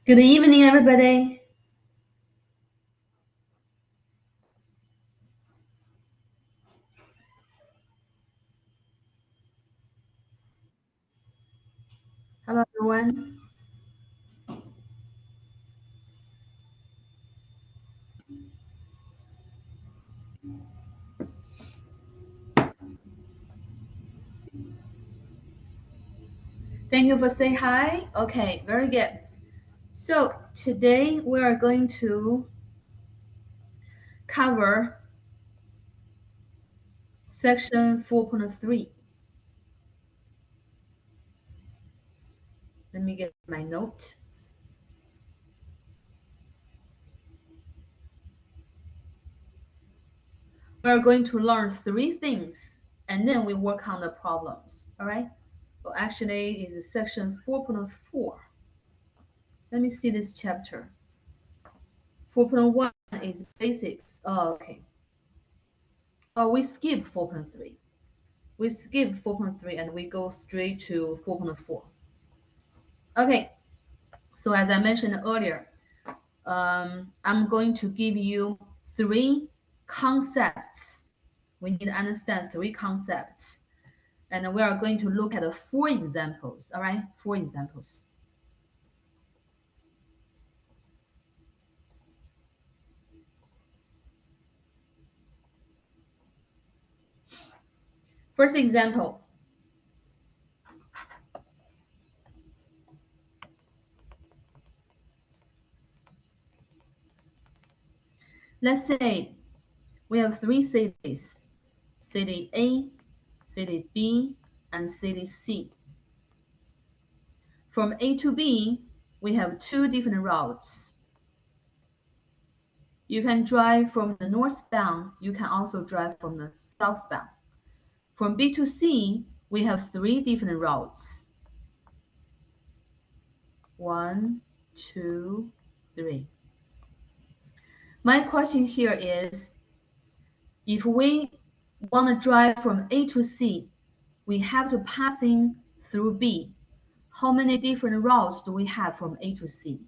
Good evening, everybody. Hello, everyone. Thank you for saying hi. Okay, very good. So today we are going to cover section 4.3. Let me get my note. We are going to learn 3 things and then we work on the problems. All right. Well, actually, it's section 4.4. Let me see this chapter. 4.1 is basics. Oh, okay. Oh, we skip 4.3. We skip 4.3 and we go straight to 4.4. Okay, so as I mentioned earlier, I'm going to give you 3 concepts. We need to understand 3 concepts. And we are going to look at 4 examples, all right? 4 examples. First example. Let's say we have 3 cities, city A, city B, and city C. From A to B, we have 2 different routes. You can drive from the northbound. You can also drive from the southbound. From B to C, we have 3 different routes. 1, 2, 3. My question here is, if we want to drive from A to C, we have to passing through B. How many different routes do we have from A to C?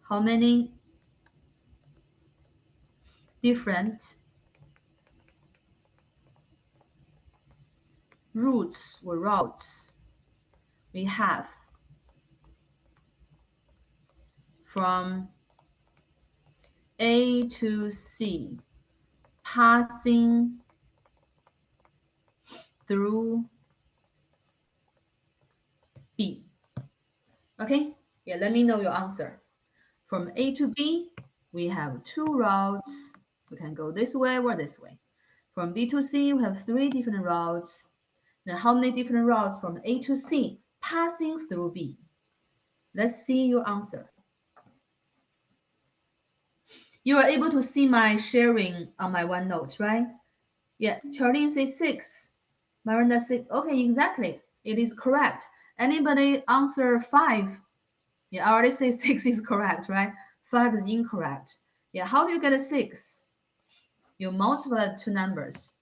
How many different routes we have from A to C, passing through B? Okay, yeah, let me know your answer. From A to B, we have 2 routes. We can go this way or this way. From B to C, we have 3 different routes. Now, how many different routes from A to C passing through B? Let's see your answer. You are able to see my sharing on my OneNote, right? Yeah, Charlene says 6. Miranda says, okay, exactly. It is correct. Anybody answer 5? Yeah, I already say 6 is correct, right? 5 is incorrect. Yeah, how do you get a 6? You multiply the 2 numbers.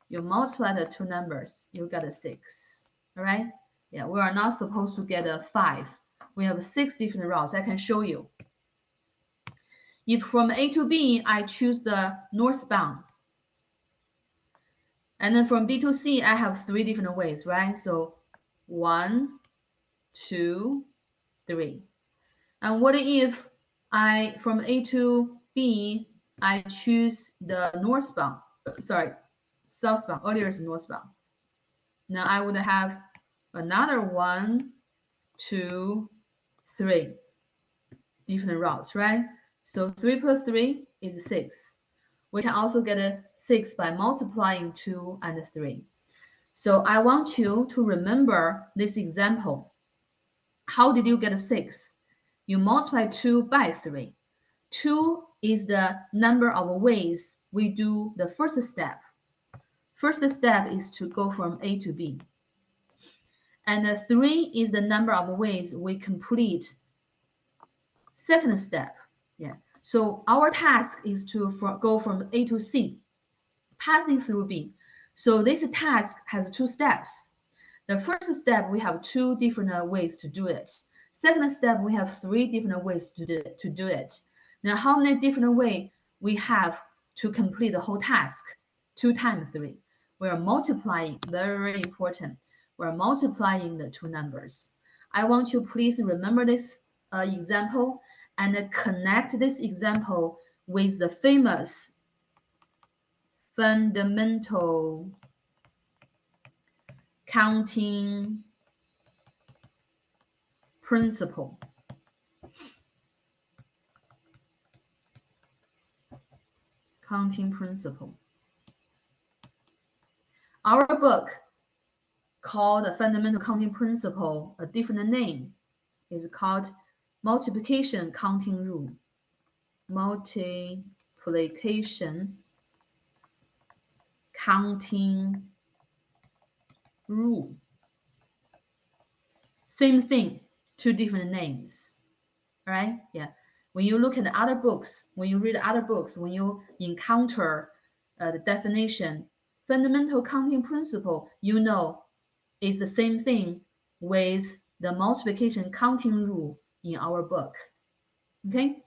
You multiply the 2 numbers, you get a 6. All right? Yeah, we are not supposed to get a 5. We have 6 different routes. I can show you. If from A to B, I choose the northbound. And then from B to C, I have 3 different ways, right? So 1, 2, 3. And what if I, from A to B, I choose the northbound, sorry, southbound, earlier is northbound. Now I would have another 1, 2, 3 different routes, right? So 3 plus 3 is 6. We can also get a 6 by multiplying 2 and 3. So I want you to remember this example. How did you get a 6? You multiply 2 by 3. 2 is the number of ways we do the first step. First step is to go from A to B. And 3 is the number of ways we complete second step. Yeah. So our task is to go from A to C, passing through B. So this task has 2 steps. The first step, we have 2 different ways to do it. Second step, we have 3 different ways to do it. Now, how many different ways we have to complete the whole task? 2 times 3. We are multiplying, very, very important. We're multiplying the 2 numbers. I want you please remember this example and connect this example with the famous fundamental counting principle. Counting principle. Our book called the Fundamental Counting Principle, a different name is called Multiplication Counting Rule. Multiplication Counting Rule. Same thing, 2 different names. All right? Yeah. When you look at the other books, when you read other books, when you encounter the definition, fundamental counting principle, you know is the same thing with the multiplication counting rule in our book. Okay?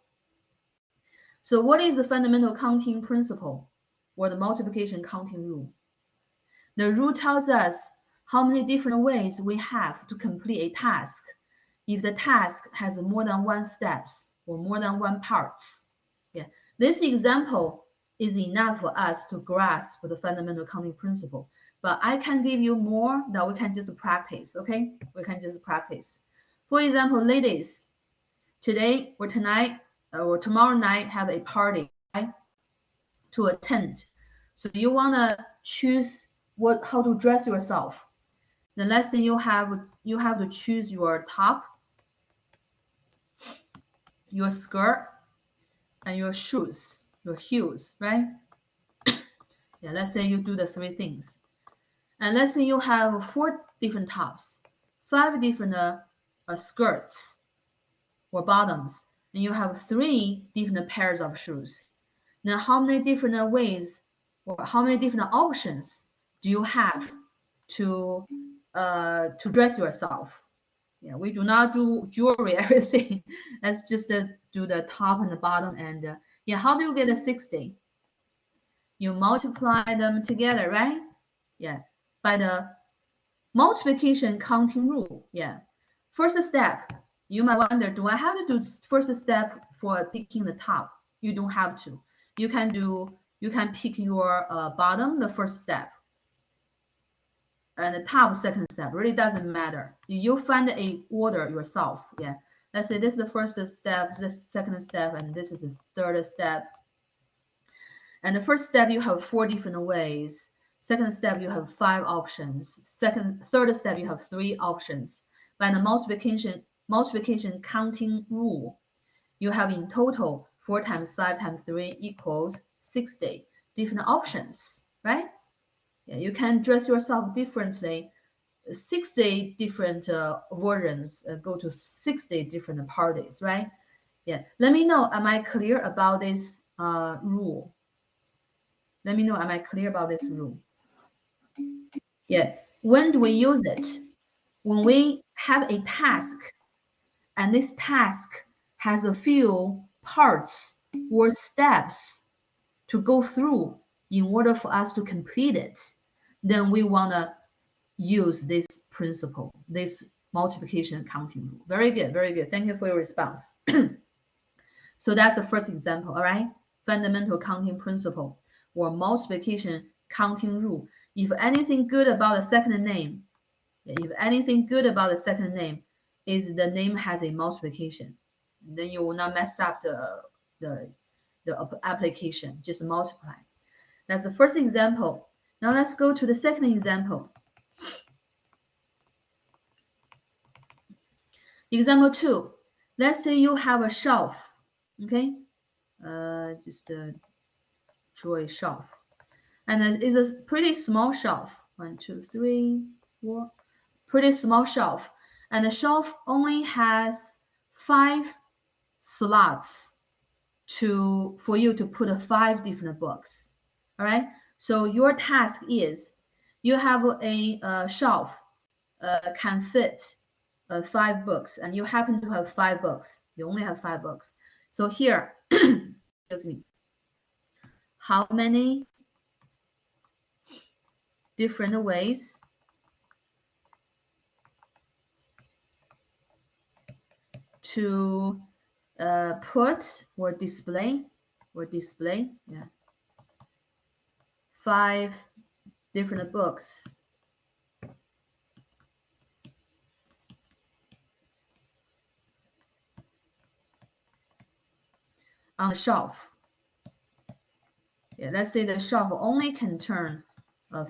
So what is the fundamental counting principle or the multiplication counting rule? The rule tells us how many different ways we have to complete a task if the task has more than 1 steps or more than 1 parts. Yeah. This example is enough for us to grasp the fundamental counting principle. But I can give you more that we can just practice, okay? We can just practice. For example, ladies, today or tonight or tomorrow night have a party, right, to attend. So you want to choose how to dress yourself. Then let's say you have to choose your top, your skirt, and your shoes, your heels, right? Yeah, let's say you do the 3 things. And let's say you have 4 different tops, 5 different skirts or bottoms, and you have 3 different pairs of shoes. Now, how many different ways or how many different options do you have to dress yourself? Yeah, we do not do jewelry, everything. Let's just do the top and the bottom. And yeah, how do you get a 60? You multiply them together, right? Yeah, by the multiplication counting rule. Yeah, first step, you might wonder, do I have to do first step for picking the top? You don't have to. You can pick your bottom the first step and the top second step. Really doesn't matter. You find a order yourself. Yeah, let's say this is the first step, this second step, and this is the third step. And the first step you have 4 different ways. Second step you have 5 options. Third step you have 3 options. By the multiplication counting rule, you have in total 4 times 5 times 3 equals 60 different options, right? Yeah, you can dress yourself differently. 60 different versions go to 60 different parties, right? Yeah. Let me know, am I clear about this rule? Let me know, am I clear about this rule? Yeah. When do we use it? When we have a task, and this task has a few parts or steps to go through in order for us to complete it, then we want to use this principle, this multiplication counting rule. Very good, very good. Thank you for your response. So that's the first example, all right? Fundamental counting principle or multiplication counting rule. If anything good about the second name, if anything good about the second name is the name has a multiplication, then you will not mess up the application, just multiply. That's the first example. Now let's go to the second example. Example 2. Let's say you have a shelf, okay? Just draw a shelf. And it's a pretty small shelf. 1, 2, 3, 4. Pretty small shelf. And the shelf only has 5 slots for you to put 5 different books. All right. So your task is you have a shelf can fit 5 books, and you happen to have 5 books. You only have 5 books. So here, excuse me, how many different ways to put or display, yeah, 5 different books on the shelf. Yeah, let's say the shelf only can turn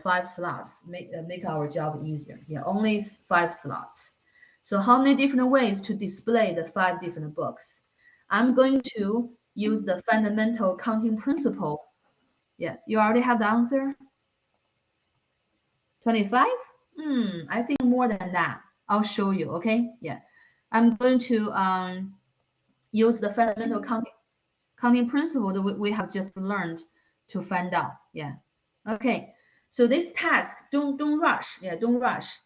5 slots, make our job easier. Yeah, only 5 slots. So how many different ways to display the 5 different books? I'm going to use the fundamental counting principle. Yeah, you already have the answer? 25? I think more than that. I'll show you, okay? Yeah. I'm going to use the fundamental counting principle that we have just learned to find out. Yeah. Okay. So this task, don't rush. Yeah, don't rush.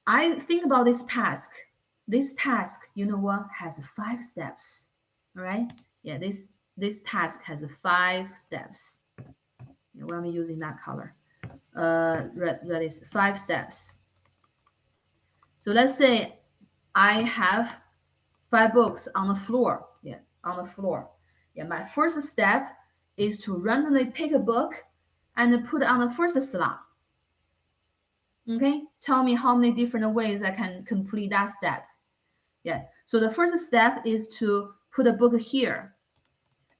I think about this task. This task, you know what, has 5 steps. All right. Yeah, this task has 5 steps. Yeah, why am I using that color? Red is 5 steps. So let's say I have 5 books on the floor. Yeah, on the floor. Yeah, my first step is to randomly pick a book and put it on the first slot. Okay, tell me how many different ways I can complete that step. Yeah, so the first step is to put a book here.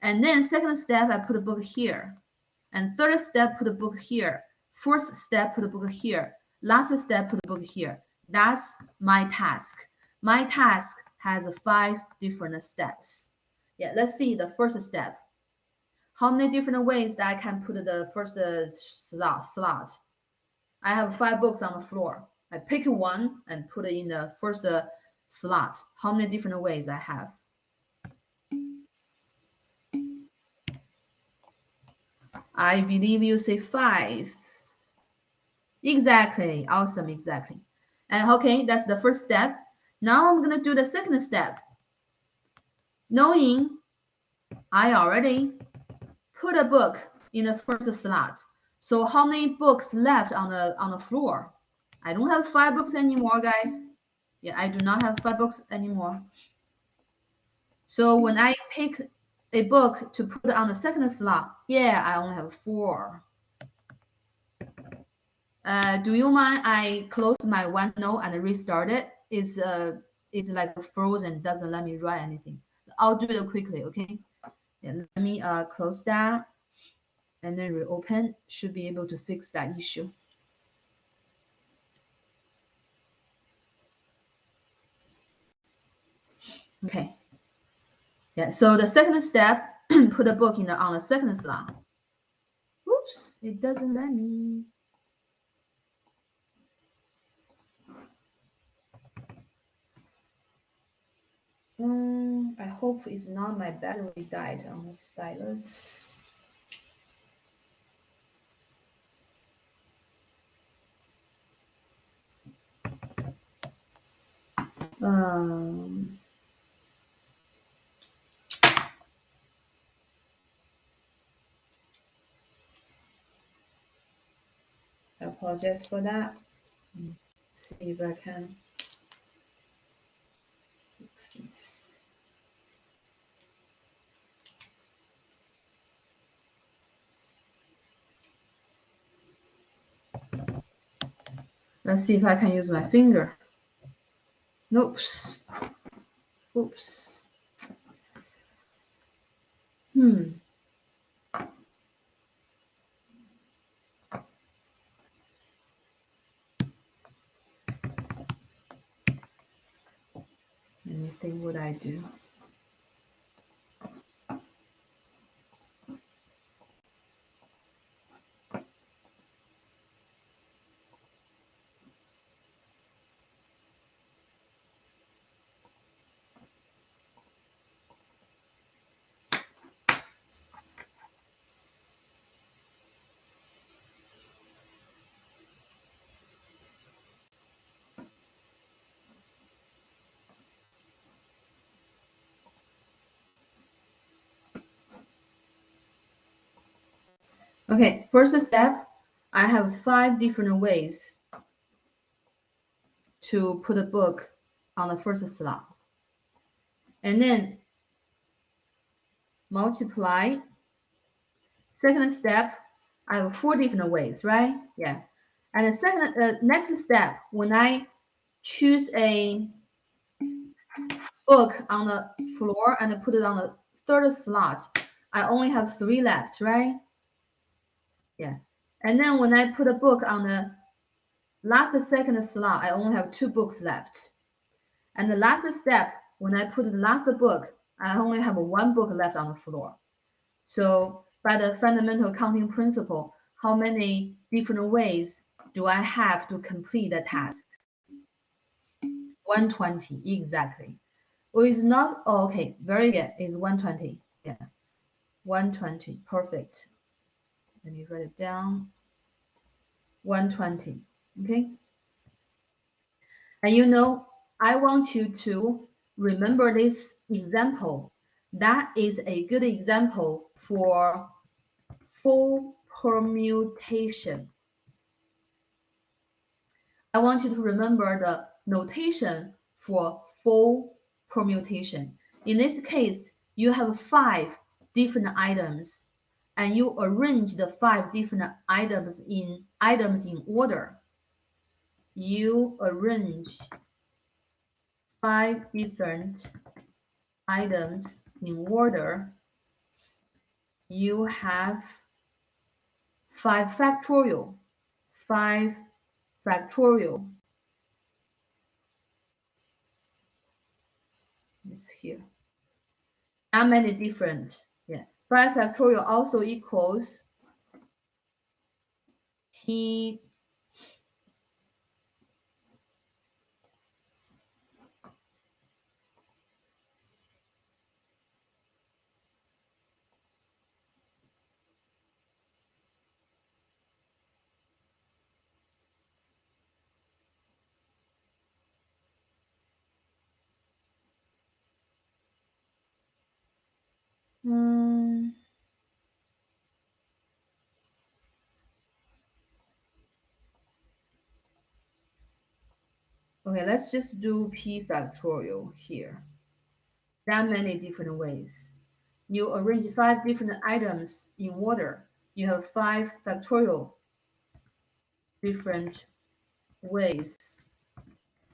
And then second step, I put a book here. And third step, put a book here. Fourth step, put a book here. Last step, put a book here. That's my task. My task has 5 different steps. Yeah, let's see the first step. How many different ways that I can put the first slot? I have 5 books on the floor. I pick one and put it in the first slot. How many different ways I have? I believe you say 5. Exactly. Awesome. Exactly. And okay, that's the first step. Now I'm going to do the second step. Knowing I already put a book in the first slot. So how many books left on the floor? I don't have 5 books anymore, guys. Yeah, I do not have 5 books anymore. So when I pick a book to put on the second slot, yeah, I only have 4. Do you mind I close my OneNote and restart it? It's like frozen, doesn't let me write anything. I'll do it quickly, okay? Yeah, let me close that and then reopen. Should be able to fix that issue. Okay. Yeah, so the second step, put a book on the second slot. Oops, it doesn't let me. I hope it's not my battery died on the stylus. I apologize for that. See if I can fix this. Let's see if I can use my finger. Nope. Oops. Anything would I do? Okay, first step, I have 5 different ways to put a book on the first slot. And then multiply. Second step, I have 4 different ways, right? Yeah. And the next step, when I choose a book on the floor and put it on the third slot, I only have 3 left, right? Yeah. And then when I put a book on the second slot, I only have 2 books left. And the last step, when I put the last book, I only have 1 book left on the floor. So by the fundamental counting principle, how many different ways do I have to complete the task? 120, exactly. Or is not, oh, okay, very good, it's 120, yeah, 120, perfect. Let me write it down, 120, okay? And you know, I want you to remember this example. That is a good example for full permutation. I want you to remember the notation for full permutation. In this case, you have 5 different items and you arrange the 5 different items in order. You arrange 5 different items in order. You have 5 factorial. 5 factorial is here. How many different? Yeah. 5 factorial also equals T okay, let's just do P factorial here. That many different ways. You arrange 5 different items in order. You have 5 factorial different ways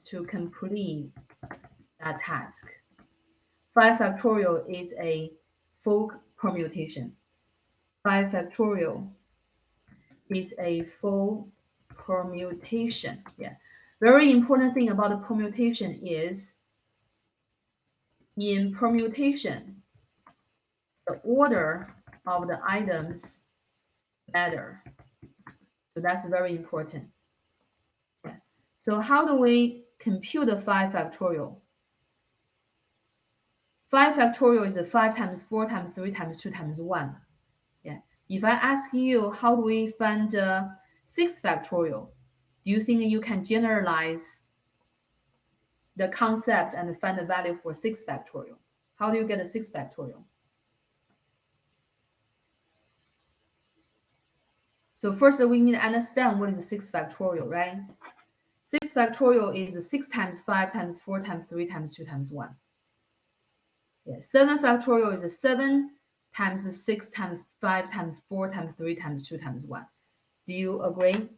to complete that task. 5 factorial is a full permutation. 5 factorial is a full permutation. Yeah. Very important thing about the permutation is in permutation, the order of the items matter. So that's very important. Yeah. So how do we compute the 5 factorial? 5 factorial is 5 times 4 times 3 times 2 times 1. Yeah. If I ask you how do we find 6 factorial, do you think you can generalize the concept and find the value for 6 factorial? How do you get a 6 factorial? So first we need to understand what is 6 factorial, right? 6 factorial is 6 times 5 times 4 times 3 times 2 times 1. Yeah, 7 factorial is 7 times 6 times 5 times 4 times 3 times 2 times 1. Do you agree?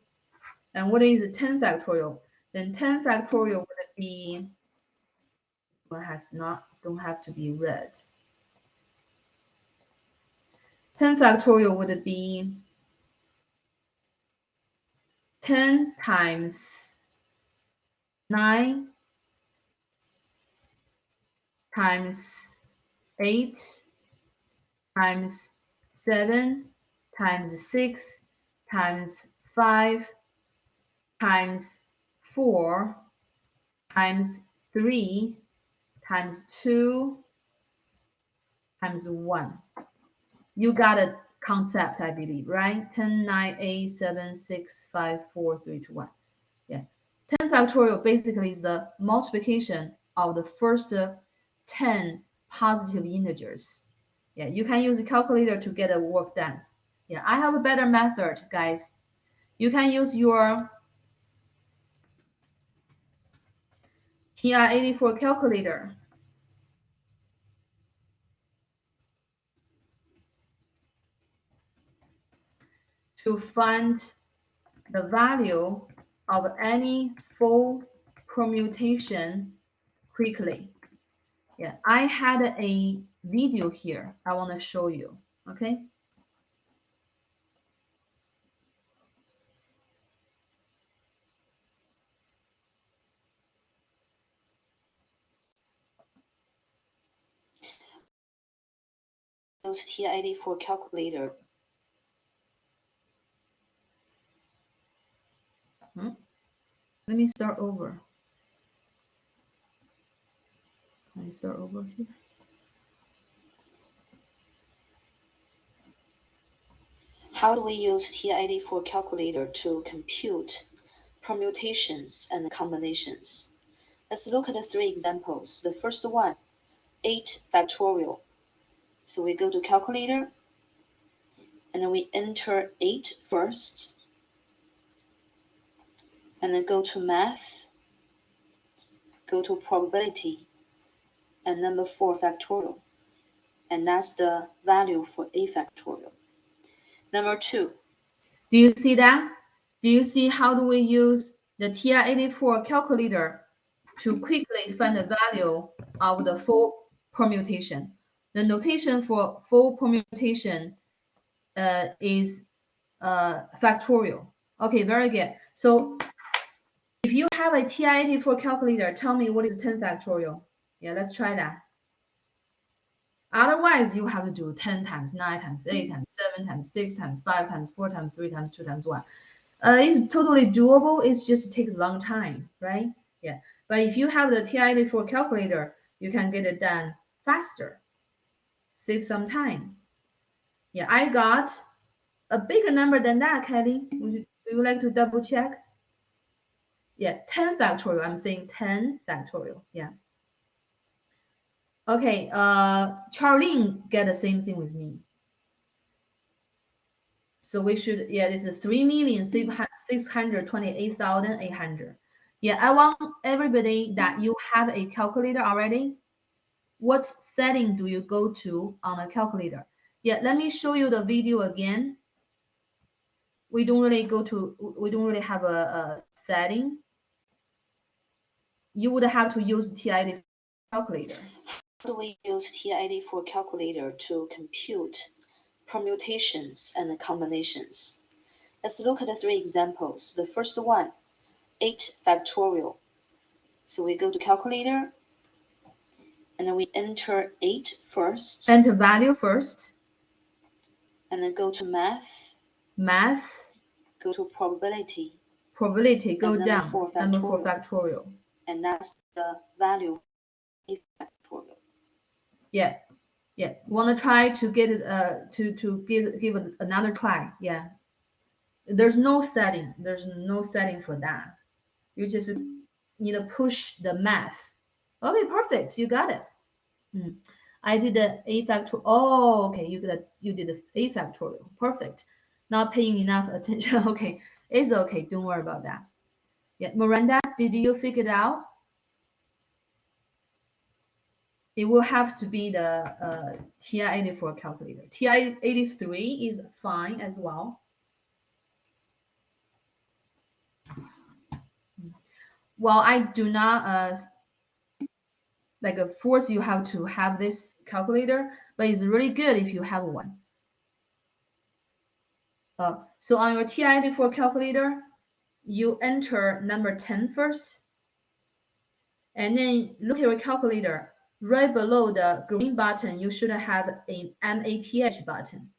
And what is 10 factorial? Then 10 factorial would be, one has not, don't have to be red. 10 factorial would be 10 times 9 times 8 times 7 times 6 times 5 times 4 times 3 times 2 times 1. You got a concept, I believe, right? 10, 9, 8, 7, 6, 5, 4, 3, 2, 1. Yeah. 10 factorial basically is the multiplication of the first 10 positive integers. Yeah, you can use a calculator to get the work done. Yeah, I have a better method, guys. You can use your TI-84 calculator to find the value of any full permutation quickly. Yeah, I had a video here I want to show you. Okay. Use TI-84 calculator. Let me start over. Can I start over here? How do we use TI-84 calculator to compute permutations and combinations? Let's look at the three examples. The first one, 8 factorial. So we go to calculator, and then we enter 8 first, and then go to math, go to probability, and number 4 factorial. And that's the value for 8 factorial. Number 2. Do you see that? Do you see how do we use the TI-84 calculator to quickly find the value of the full permutation? The notation for full permutation is factorial. Okay, very good. So if you have a TI-84 calculator, tell me what is 10 factorial. Yeah, let's try that. Otherwise, you have to do 10 times 9 times 8 times 7 times 6 times 5 times 4 times 3 times 2 times 1. It's totally doable. It just takes a long time, right? Yeah. But if you have the TI-84 calculator, you can get it done faster, save some time. Yeah, I got a bigger number than that, Kelly. Would you like to double check? Yeah, 10 factorial. I'm saying 10 factorial. Yeah. Okay, Charlene get the same thing with me. So we should, yeah, this is 3,628,800. Yeah, I want everybody that you have a calculator already. What setting do you go to on a calculator? Yeah, let me show you the video again. We don't really have a setting. You would have to use TI calculator. How do we use TI-84 calculator to compute permutations and combinations? Let's look at the three examples. The first one, 8 factorial. So we go to calculator, and then we enter 8 first. Enter value first. And then go to math. Math. Go to probability. Probability, go down. Number 4 factorial. And that's the value 8 factorial. Yeah. Yeah, want to try to get it to give it another try. Yeah, there's no setting. There's no setting for that. You just need to push the math. Okay, perfect. You got it. I did the a factorial. Oh, okay. You did the a factorial. Perfect. Not paying enough attention. Okay, it's okay. Don't worry about that. Yeah, Miranda, did you figure it out? It will have to be the TI-84 calculator. TI-83 is fine as well. Well, I do not like force you how to have this calculator, but it's really good if you have one. So on your TI-84 calculator, you enter number 10 first, and then look at your calculator. Right below the green button, you should have a MATH button.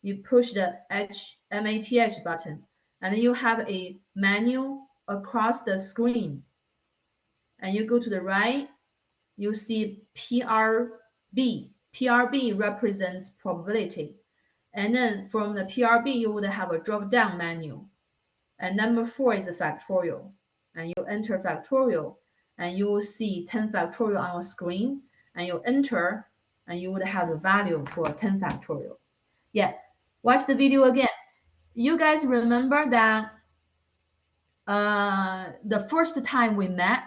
You push the MATH button, and then you have a menu across the screen. And you go to the right, you see PRB. PRB represents probability. And then from the PRB, you would have a drop-down menu. And number 4 is a factorial. And you enter factorial, and you will see 10 factorial on your screen. And you enter, and you would have the value for 10 factorial. Yeah, Watch the video again. You guys remember that the first time we met,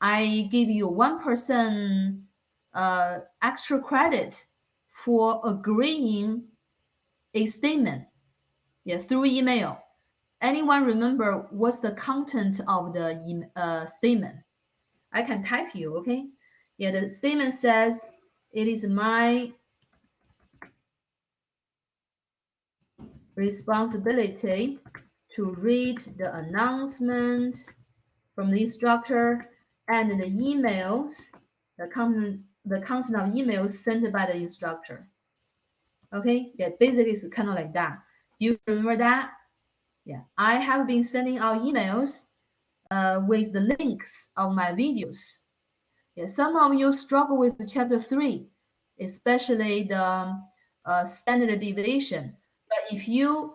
I give you 1% extra credit for agreeing a statement, yeah, through email. Anyone remember what's the content of the statement? I can type you, okay? Yeah, the statement says it is my responsibility to read the announcement from the instructor and the emails, the content of emails sent by the instructor. Okay, yeah, basically it's kind of like that. Do you remember that? Yeah, I have been sending out emails with the links of my videos. Yeah, some of you struggle with chapter 3, especially the standard deviation. But if you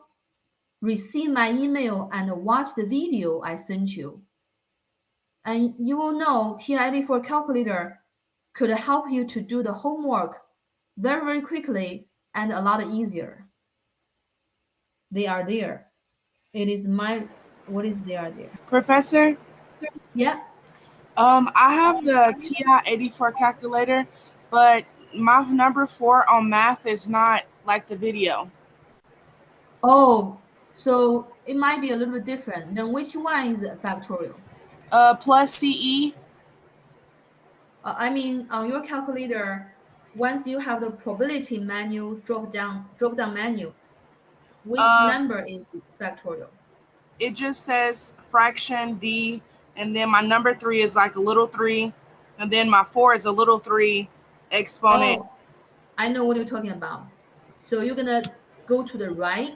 receive my email and watch the video I sent you, and you will know TI-84 calculator could help you to do the homework very, very quickly and a lot easier. They are there. It is my, what is they are there? Professor, Yeah. I have the TI-84 calculator, but my number 4 on math is not like the video. Oh, so it might be a little bit different. Then which one is factorial? Plus CE. I mean, on your calculator, once you have the probability menu drop down menu, which Um, number is factorial? it just says fraction D, and then my number 3 is like a little 3, and then my 4 is a little 3 exponent. Oh, I know what you're talking about. So you're gonna go to the right,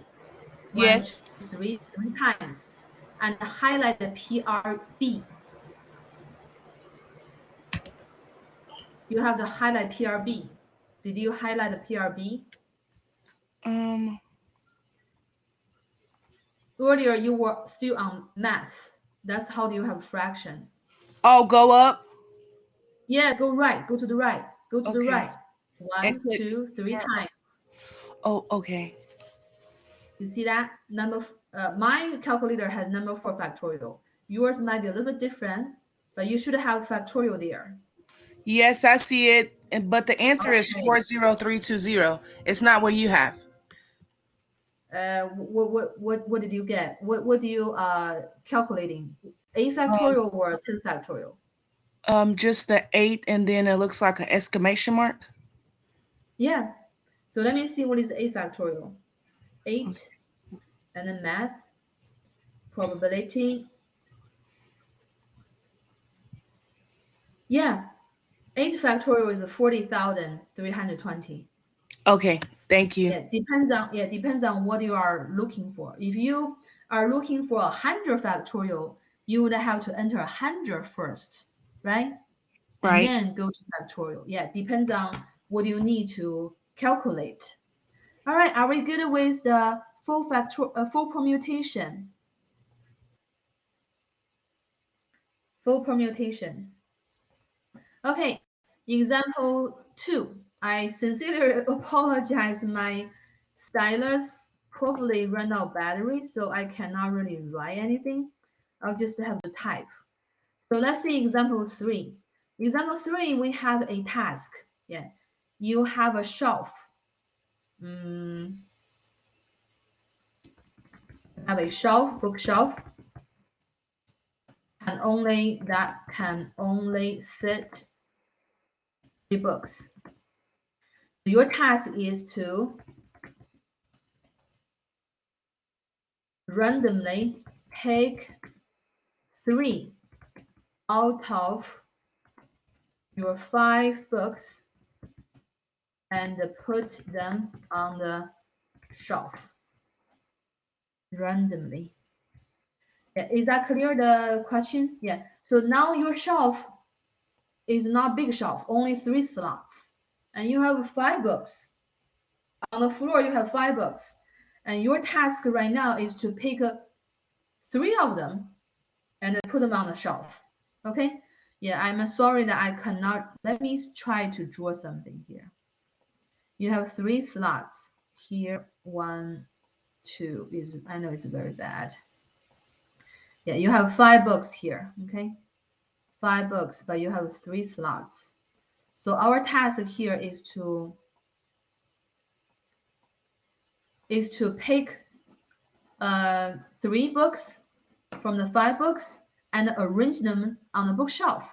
one, Yes. two, three times, and highlight the PRB. You have to highlight PRB. Did you highlight the PRB? Um. Earlier you were still on math. That's how do you have fraction. Oh, go up. Yeah, go right, go to the right, go to the Okay. right. And One, click two, three here. times. Oh, okay. You see that? My calculator has number 4 factorial. Yours might be a little bit different, but you should have factorial there. Yes, I see it. But the answer is Okay. 40320. It's not what you have. What did you get? What do you calculating? A Um, factorial or 10 factorial? just the 8, and then it looks like an exclamation mark. Yeah. So let me see what is A factorial. 8 and then math, probability. Yeah. 8 factorial is 40,320. Okay, thank you. Depends on what you are looking for. If you are looking for 100 factorial, you would have to enter 100 first, right? And Right. then go to factorial. Yeah, depends on what you need to calculate. All right, are we good with the full permutation? Full permutation. Okay, example 2. I sincerely apologize. My stylus probably ran out battery, so I cannot really write anything. I'll just have to type. So let's see example 3. Example 3, we have a task. Yeah, you have a shelf. Mm, have a shelf, bookshelf, that can only fit 3 books. Your task is to randomly pick 3 out of your 5 books and put them on the shelf randomly. Yeah, is that clear, the question? Yeah. So now your shelf is not big shelf, only 3 slots. And you have 5 books. On the floor, you have 5 books. And your task right now is to pick 3 of them and put them on the shelf. Okay? Yeah, I'm sorry that I cannot. Let me try to draw something here. You have 3 slots here 1, 2 is, I know it's very bad. Yeah, you have 5 books here, okay? 5 books, but you have 3 slots. So our task here is to pick 3 books from the 5 books and arrange them on the bookshelf.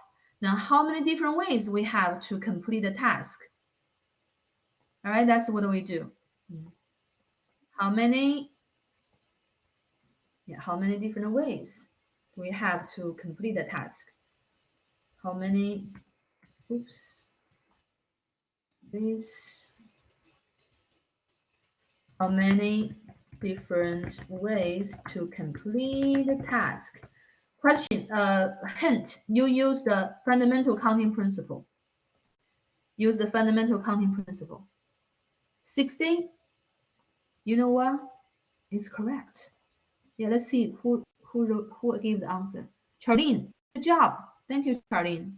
Now, how many different ways we have to complete the task? All right, that's what we do. How many different ways do we have to complete the task? How many, oops, this, how many different ways to complete the task? Question, hint, you use the fundamental counting principle. Use the fundamental counting principle. 60, you know what? It's correct. Yeah, let's see who gave the answer. Charlene, good job. Thank you, Charlene.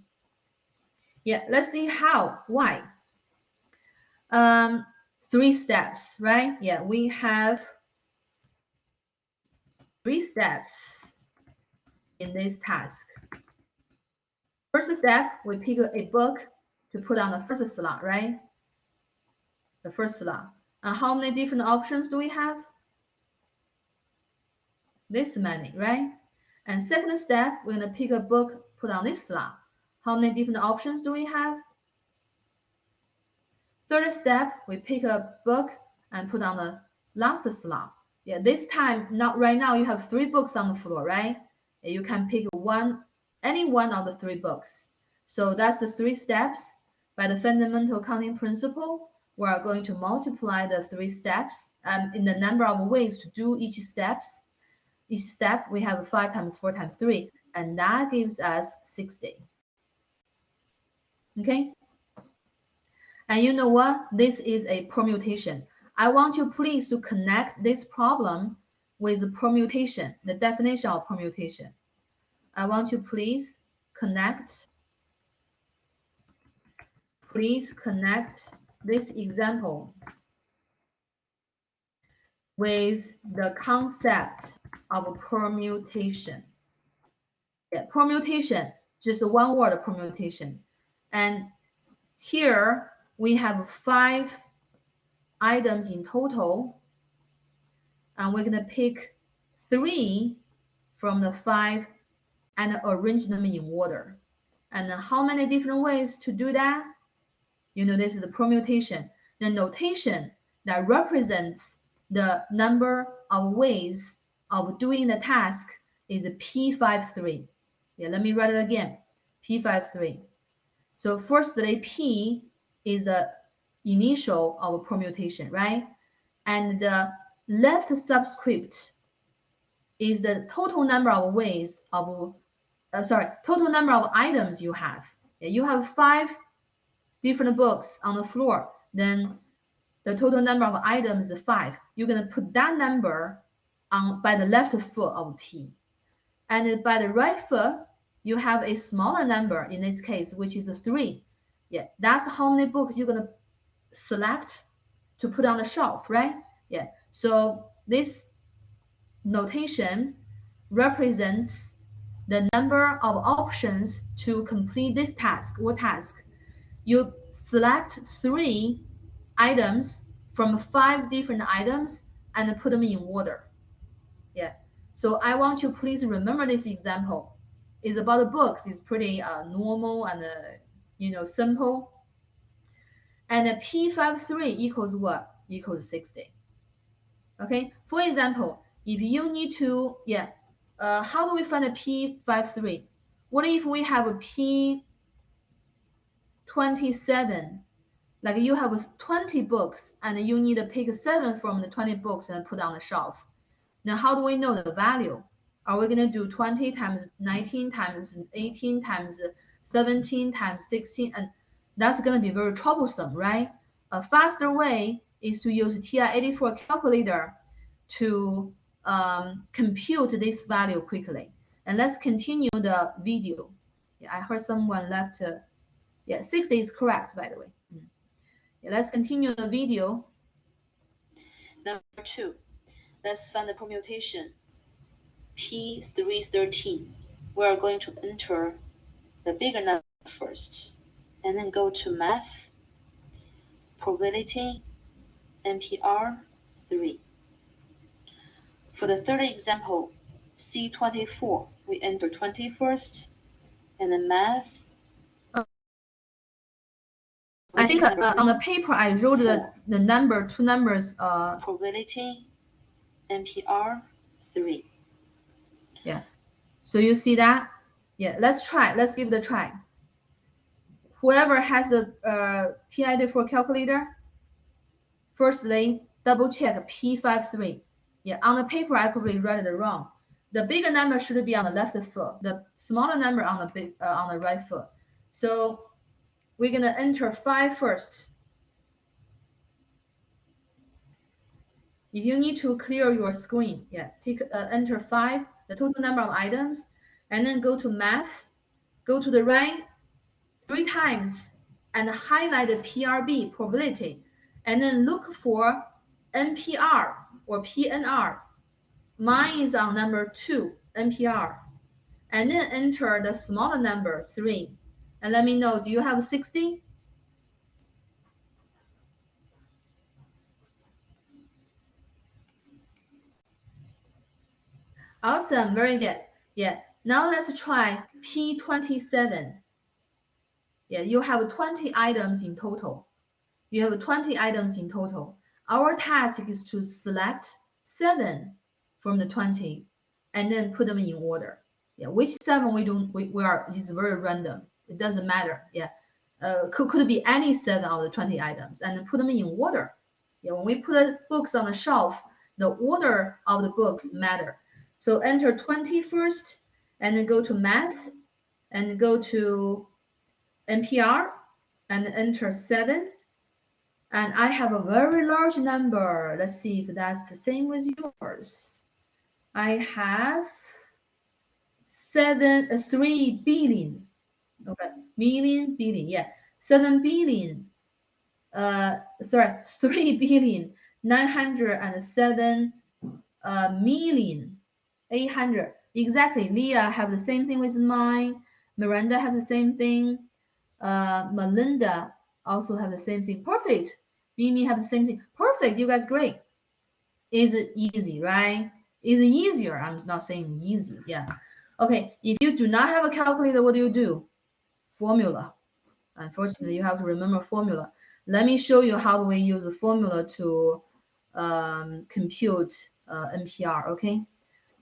Yeah, let's see how, why. 3 steps, right? Yeah, we have 3 steps in this task. First step, we pick a book to put on the first slot, right? The first slot. And how many different options do we have? This many, right? And second step, we're going to pick a book, put on this slot. How many different options do we have? Third step, we pick a book and put on the last slot. Yeah, this time, not right now, you have 3 books on the floor, right? You can pick any one of the 3 books. So that's the 3 steps. By the fundamental counting principle, we are going to multiply the 3 steps in the number of ways to do each step. Each step, we have 5 times 4 times 3, and that gives us 60. Okay? And you know what? This is a permutation. I want you please to connect this problem with permutation, the definition of permutation. I want you please connect this example with the concept of permutation. Yeah, permutation, just one word, permutation. And here we have 5 items in total, and we're going to pick 3 from the 5 and arrange them in order. And how many different ways to do that? You know, this is the permutation. The notation that represents the number of ways of doing the task is P53. Yeah, let me write it again, P53. So firstly, P is the initial of permutation, right? And the left subscript is the total number of ways of, total number of items you have. You have 5 different books on the floor, then the total number of items is 5. You're going to put that number by the left foot of P. And by the right foot, you have a smaller number in this case, which is 3. Yeah, that's how many books you're going to select to put on the shelf, right? Yeah, so this notation represents the number of options to complete this task. What task? You select 3 items from 5 different items and put them in order. Yeah. So I want you please remember this example. It's about the books. It's pretty normal and simple. And P53 equals what? Equals 60. Okay. For example, if you need to, how do we find a P53? What if we have a P27? Like you have 20 books and you need to pick 7 from the 20 books and put on the shelf. Now, how do we know the value? Are we going to do 20 times 19 times 18 times 17 times 16? And that's going to be very troublesome, right? A faster way is to use TI-84 calculator to compute this value quickly. And let's continue the video. Yeah, I heard someone left. 60 is correct, by the way. Yeah, let's continue the video. Number 2, let's find the permutation P313. We are going to enter the bigger number first, and then go to Math, Probability, NPR 3. For the third example, C24, we enter 20 first, and then Math. I think on the paper I wrote the number, two numbers. Probability, NPR 3. Yeah. So you see that? Yeah. Let's try. Let's give it a try. Whoever has the TID for calculator, firstly double check P53. Yeah. On the paper I probably read it wrong. The bigger number should be on the left foot. The smaller number on the right foot. So we're gonna enter 5 first. If you need to clear your screen, yeah, enter 5, the total number of items, and then go to Math, go to the right 3 times, and highlight the PRB, probability, and then look for NPR or PNR. Mine is on number 2, NPR, and then enter the smaller number 3, and let me know, do you have 60? Awesome, very good. Yeah, now let's try P27. Yeah, you have 20 items in total. You have 20 items in total. Our task is to select 7 from the 20 and then put them in order. Yeah, which 7 we are is very random. It doesn't matter. Yeah, could be any 7 of the 20 items and put them in order. Yeah, when we put books on the shelf, the order of the books matter. So enter 20 first, and then go to Math, and go to NPR, and enter 7. And I have a very large number. Let's see if that's the same with yours. I have 3 billion. Okay, million, billion, yeah. 7 billion. Sorry, 3 billion 907 million 800. Exactly. Leah have the same thing with mine. Miranda have the same thing. Melinda also have the same thing. Perfect. Mimi have the same thing. Perfect. You guys great. Is it easy, right? Is it easier? I'm not saying easy. Yeah. Okay. If you do not have a calculator, what do? Formula. Unfortunately, you have to remember formula. Let me show you how do we use the formula to compute NPR. Okay.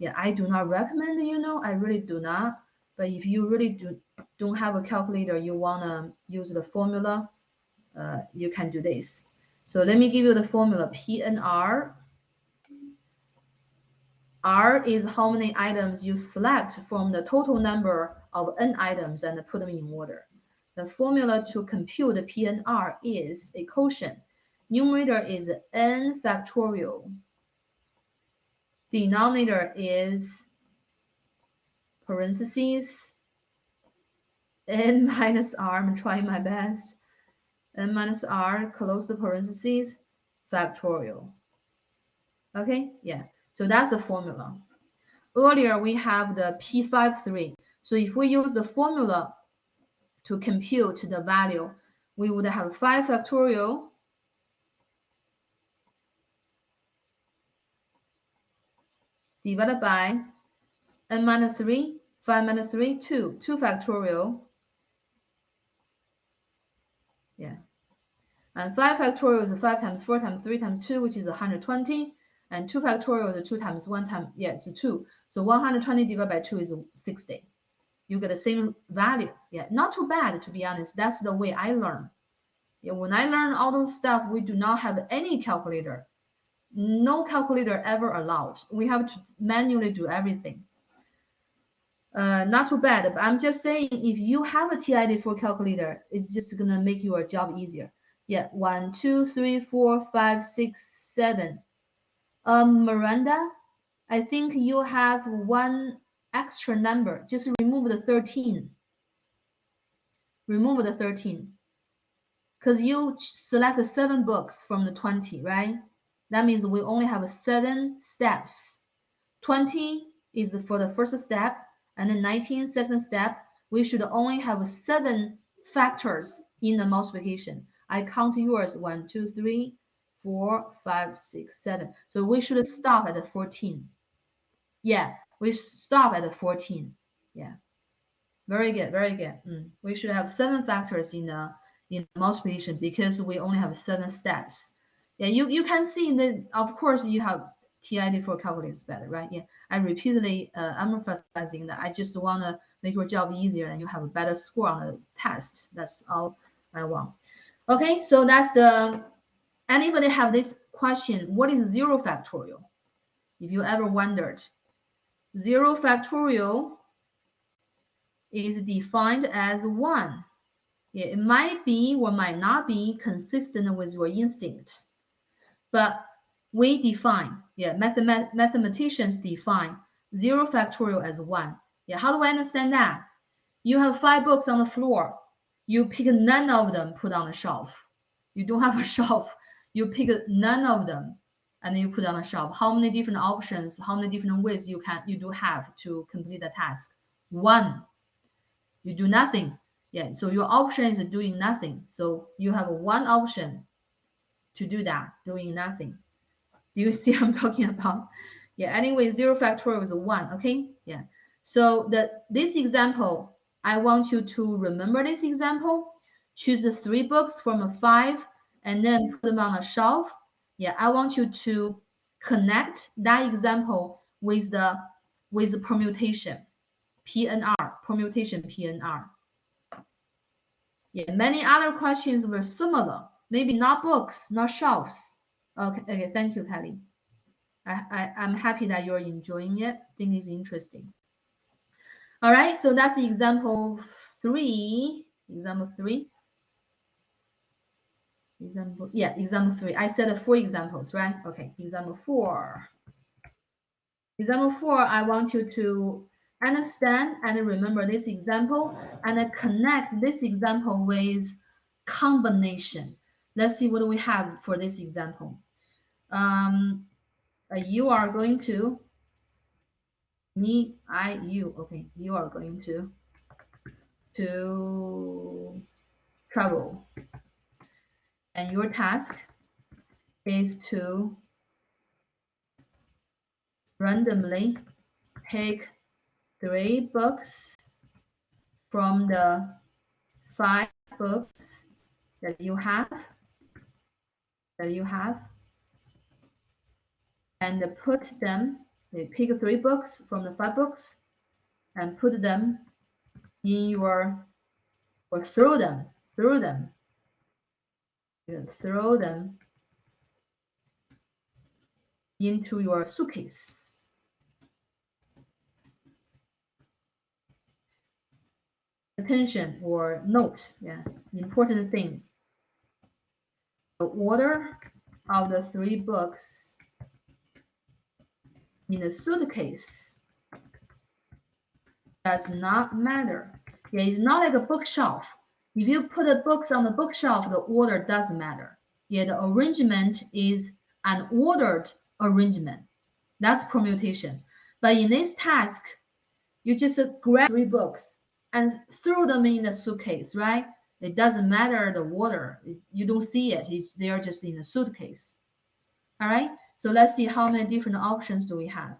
Yeah, I do not recommend, I really do not. But if you really don't have a calculator, you wanna use the formula, you can do this. So let me give you the formula. P and R. R is how many items you select from the total number of n items and put them in order. The formula to compute the P and R is a quotient. Numerator is n factorial. Denominator is parentheses n minus r. I'm trying my best. N minus r, close the parentheses, factorial. Okay, yeah. So that's the formula. Earlier we have the P53. So if we use the formula to compute the value, we would have 5 factorial divided by n minus 3, 5 minus 3, 2. 2 factorial. Yeah. And 5 factorial is 5 times 4 times 3 times 2, which is 120. And 2 factorial is 2 times 1 times, yeah, it's 2. So 120 divided by 2 is 60. You get the same value. Yeah, not too bad, to be honest. That's the way I learn. Yeah, when I learn all those stuff, we do not have any calculator. No calculator ever allowed. We have to manually do everything. Not too bad, but I'm just saying if you have a TID4 calculator, it's just gonna make your job easier. Yeah, 1, 2, 3, 4, 5, 6, 7. Miranda, I think you have one extra number. Just remove the 13. Remove the 13. Because you select 7 books from the 20, right? That means we only have 7 steps. 20 is for the first step, and then 19 second step. We should only have 7 factors in the multiplication. I count yours 1, 2, 3, 4, 5, 6, 7. So we should stop at 14. Yeah, we stop at 14. Yeah, very good, very good. We should have 7 factors in the multiplication because we only have 7 steps. Yeah, you can see that of course you have TID for calculus better, right? Yeah, I repeatedly emphasizing that I just want to make your job easier and you have a better score on the test. That's all I want. Okay, so that's the. Anybody have this question? What is 0 factorial? If you ever wondered, 0 factorial is defined as 1. Yeah, it might be or might not be consistent with your instinct, but we define, mathematicians define 0 factorial as 1. Yeah, how do I understand that? You have 5 books on the floor. You pick none of them, put on the shelf. You don't have a shelf. You pick none of them, and then you put on the shelf. How many different options, how many different ways you do have to complete the task? 1. You do nothing. Yeah, so your option is doing nothing. So you have 1 option to do that, doing nothing. Do you see what I'm talking about? Yeah, anyway, 0 factorial is 1, okay? Yeah. So this example, I want you to remember this example. Choose the 3 books from a 5 and then put them on a shelf. Yeah, I want you to connect that example with the permutation, PNR, permutation PNR. Yeah, many other questions were similar. Maybe not books, not shelves. Okay, thank you, Kelly. I'm happy that you're enjoying it. I think it's interesting. All right, so that's example 3. Example 3. Example 3. I said 4 examples, right? Okay, example 4. Example 4, I want you to understand and remember this example and connect this example with combination. Let's see what we have for this example. You are going to okay, you are going to travel, and your task is to randomly pick 3 books from the 5 books that you have and put them, pick 3 books from the 5 books and put them in your, or throw them into your suitcase. Attention or note, important thing. The order of the 3 books in the suitcase does not matter. Yeah, it's not like a bookshelf. If you put the books on the bookshelf, the order doesn't matter. Yeah, the arrangement is an ordered arrangement. That's permutation. But in this task, you just grab 3 books and throw them in the suitcase, right? It doesn't matter the order. You don't see it. They're just in the suitcase. All right, so let's see how many different options do we have.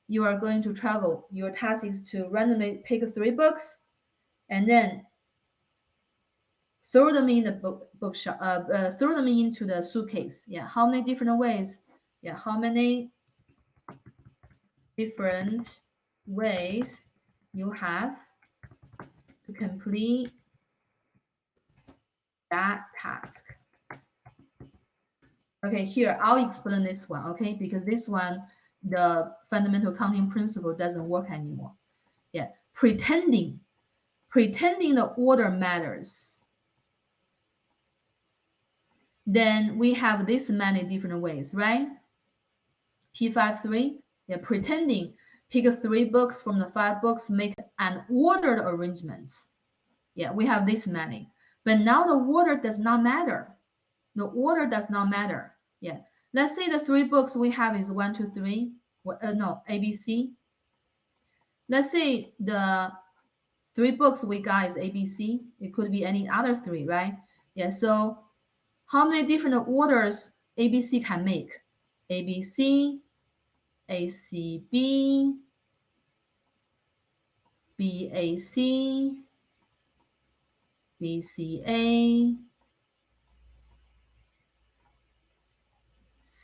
You are going to travel. Your task is to randomly pick 3 books and then throw them in the bookshop. Throw them into the suitcase. Yeah, how many different ways? Yeah, how many different ways you have to complete that task? Okay, here I'll explain this one. Okay, because this one, the fundamental counting principle doesn't work anymore. Yeah, pretending the order matters. Then we have this many different ways, right? P53, yeah, pretending, pick 3 books from the 5 books, make an ordered arrangement. Yeah, we have this many. But now the order does not matter. The order does not matter. Yeah, Let's say the 3 books we have is 1, 2, 3. No, ABC. Let's say the 3 books we got is ABC. It could be any other 3, right? Yeah, so how many different orders ABC can make? ABC, ACB, BAC, BCA,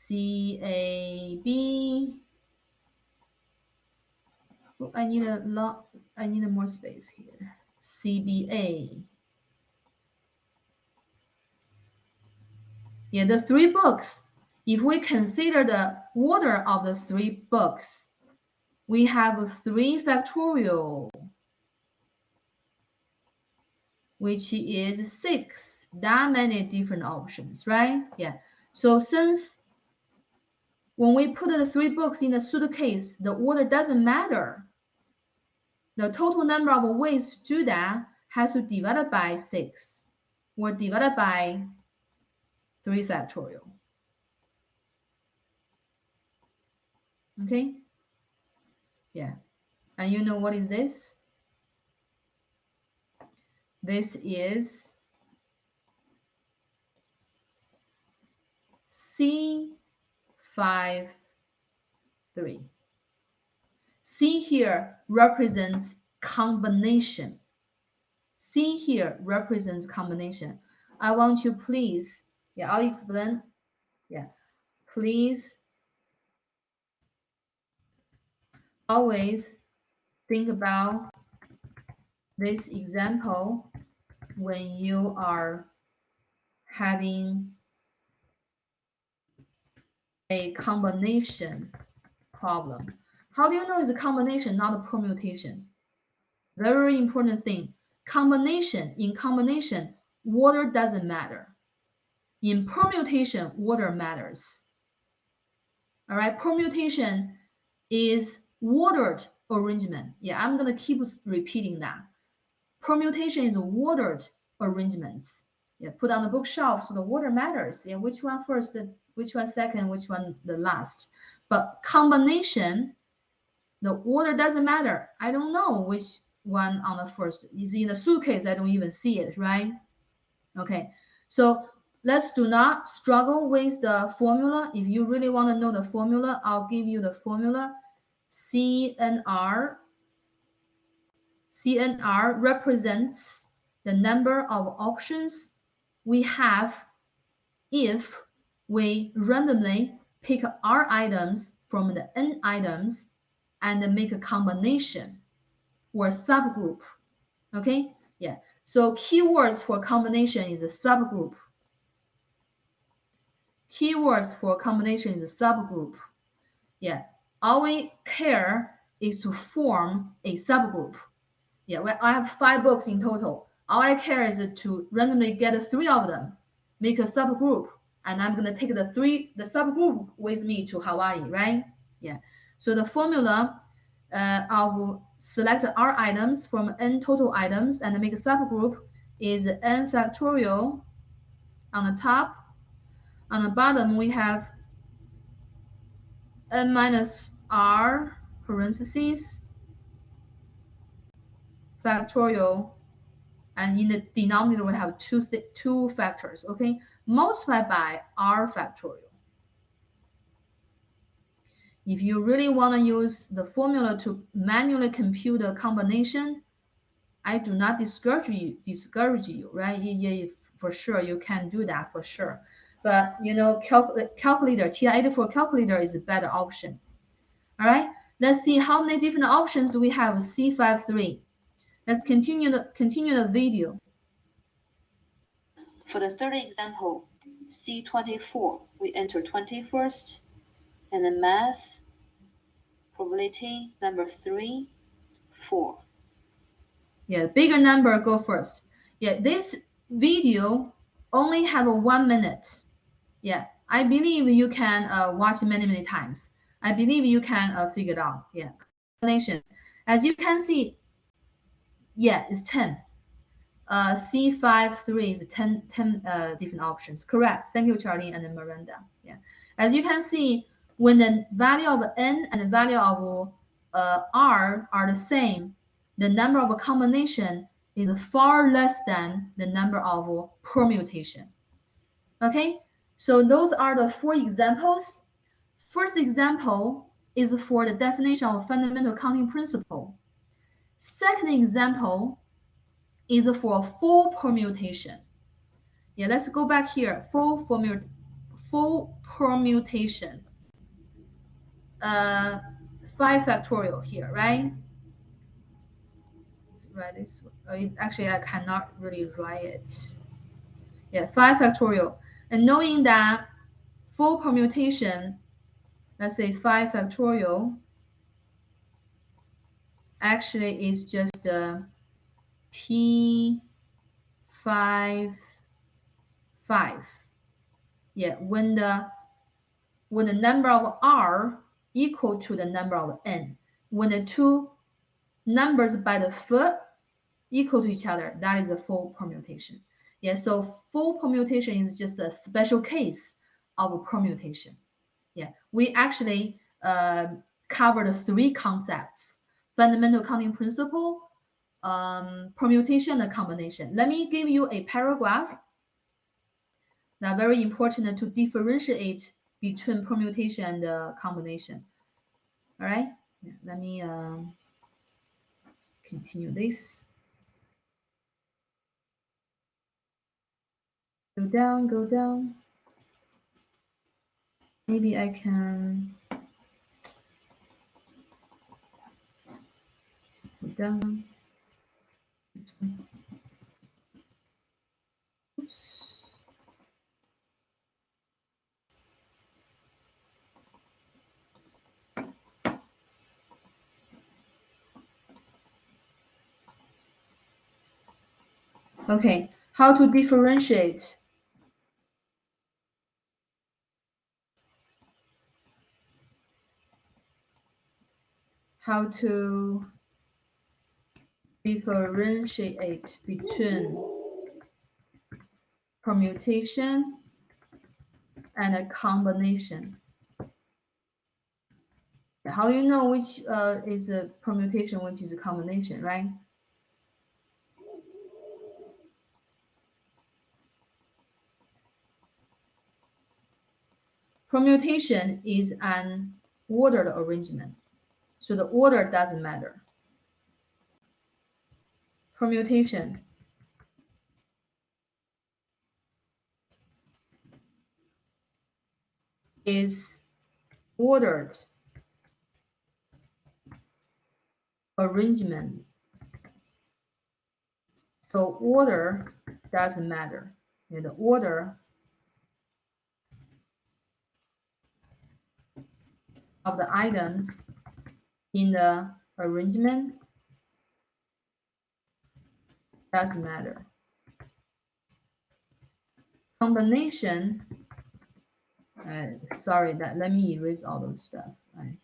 CAB. Oh, I need more space here. CBA. Yeah, the 3 books. If we consider the order of the 3 books, we have 3 factorial, which is 6. That many different options, right? Yeah. So since when we put the 3 books in the suitcase, the order doesn't matter. The total number of ways to do that has to divide by 6 or divided by 3 factorial. Okay? Yeah. And you know what is this? This is C53. C here represents combination. C here represents combination. I want you please, yeah, I'll explain. Yeah, please always think about this example when you are having a combination problem. How do you know it's a combination, not a permutation? Very important thing. In combination, order doesn't matter. In permutation, order matters. All right, permutation is ordered arrangement. Yeah, I'm gonna keep repeating that. Permutation is ordered arrangements. Yeah, put on the bookshelf so the order matters. Yeah, which one first, which one second, which one the last. But combination, the order doesn't matter. I don't know which one on the first. Is in the suitcase, I don't even see it, right? Okay, so let's do not struggle with the formula. If you really want to know the formula, I'll give you the formula. CNR represents the number of options we have if we randomly pick R items from the N items and make a combination or subgroup. Okay, yeah. So keywords for combination is a subgroup. Keywords for combination is a subgroup. Yeah, all we care is to form a subgroup. Yeah, well, I have 5 books in total. All I care is to randomly get 3 of them, make a subgroup, and I'm gonna take the subgroup with me to Hawaii, right? Yeah. So the formula of select R items from N total items and make a subgroup is N factorial on the top. On the bottom, we have N minus R parentheses factorial, and in the denominator we have two factors, okay? Multiplied by R factorial. If you really want to use the formula to manually compute a combination, I do not discourage you, right? Yeah, for sure, you can do that for sure. But you know, calculator, TI-84 calculator is a better option. All right, let's see how many different options do we have C53. Let's continue the video. For the third example, C24, we enter 20 first, and then math, probability, number 3, 4. Yeah, bigger number go first. Yeah, this video only have 1 minute. Yeah, I believe you can watch many times. I believe you can figure it out. Yeah, explanation. As you can see, yeah, it's 10. C53 is 10 different options. Correct. Thank you, Charlie and Miranda. Yeah. As you can see, when the value of n and the value of r are the same, the number of combination is far less than the number of permutation. Okay, so those are the 4 examples. First example is for the definition of fundamental counting principle. Second example is for full permutation. Yeah, let's go back here. Full permutation. 5 factorial here, right? Let's write this. Actually, I cannot really write it. Yeah, 5 factorial. And knowing that full permutation, let's say 5 factorial, actually is just P5 5. Yeah, when the number of r equal to the number of n, when the two numbers by the foot equal to each other, that is a full permutation. Yeah, so full permutation is just a special case of permutation. Yeah, we actually covered 3 concepts: fundamental counting principle, permutation, and combination. Let me give you a paragraph that's very important to differentiate between permutation and combination. All right, yeah, let me continue this. Go down, go down. Maybe I can go down. Oops. Okay, how to differentiate? How to differentiate between permutation and a combination. How do you know which is a permutation, which is a combination, right? Permutation is an ordered arrangement, so the order doesn't matter. Permutation is ordered arrangement, so order doesn't matter. And the order of the items in the arrangement doesn't matter. Combination, sorry, let me erase all those stuff. Right?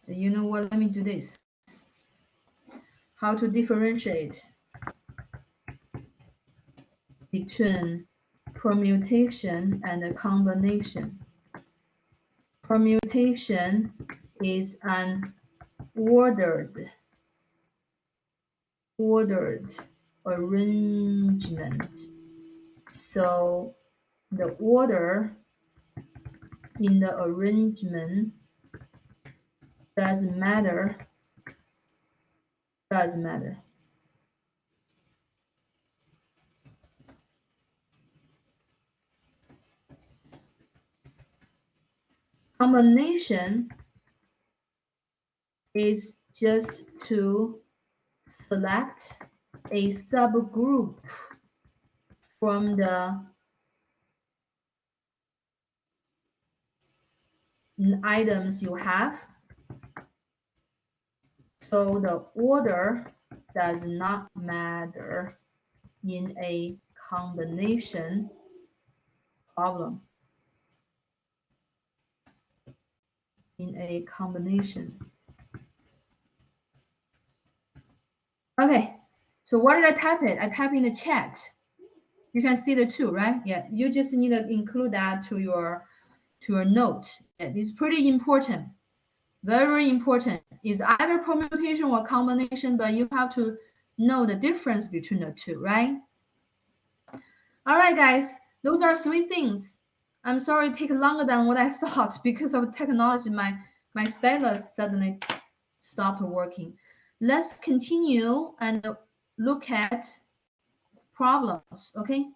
You know what? Let me do this. How to differentiate between permutation and a combination. Permutation is an ordered arrangement. So the order in the arrangement doesn't matter. Combination is just to select a subgroup from the items you have. So the order does not matter in a combination problem. Okay, so what did I type it? I type in the chat. You can see the 2, right? Yeah, you just need to include that to your note. It's pretty important, very important. It's either permutation or combination, but you have to know the difference between the two, right? All right, guys, those are 3 things. I'm sorry it took longer than what I thought because of technology. My stylus suddenly stopped working. Let's continue and look at problems, okay?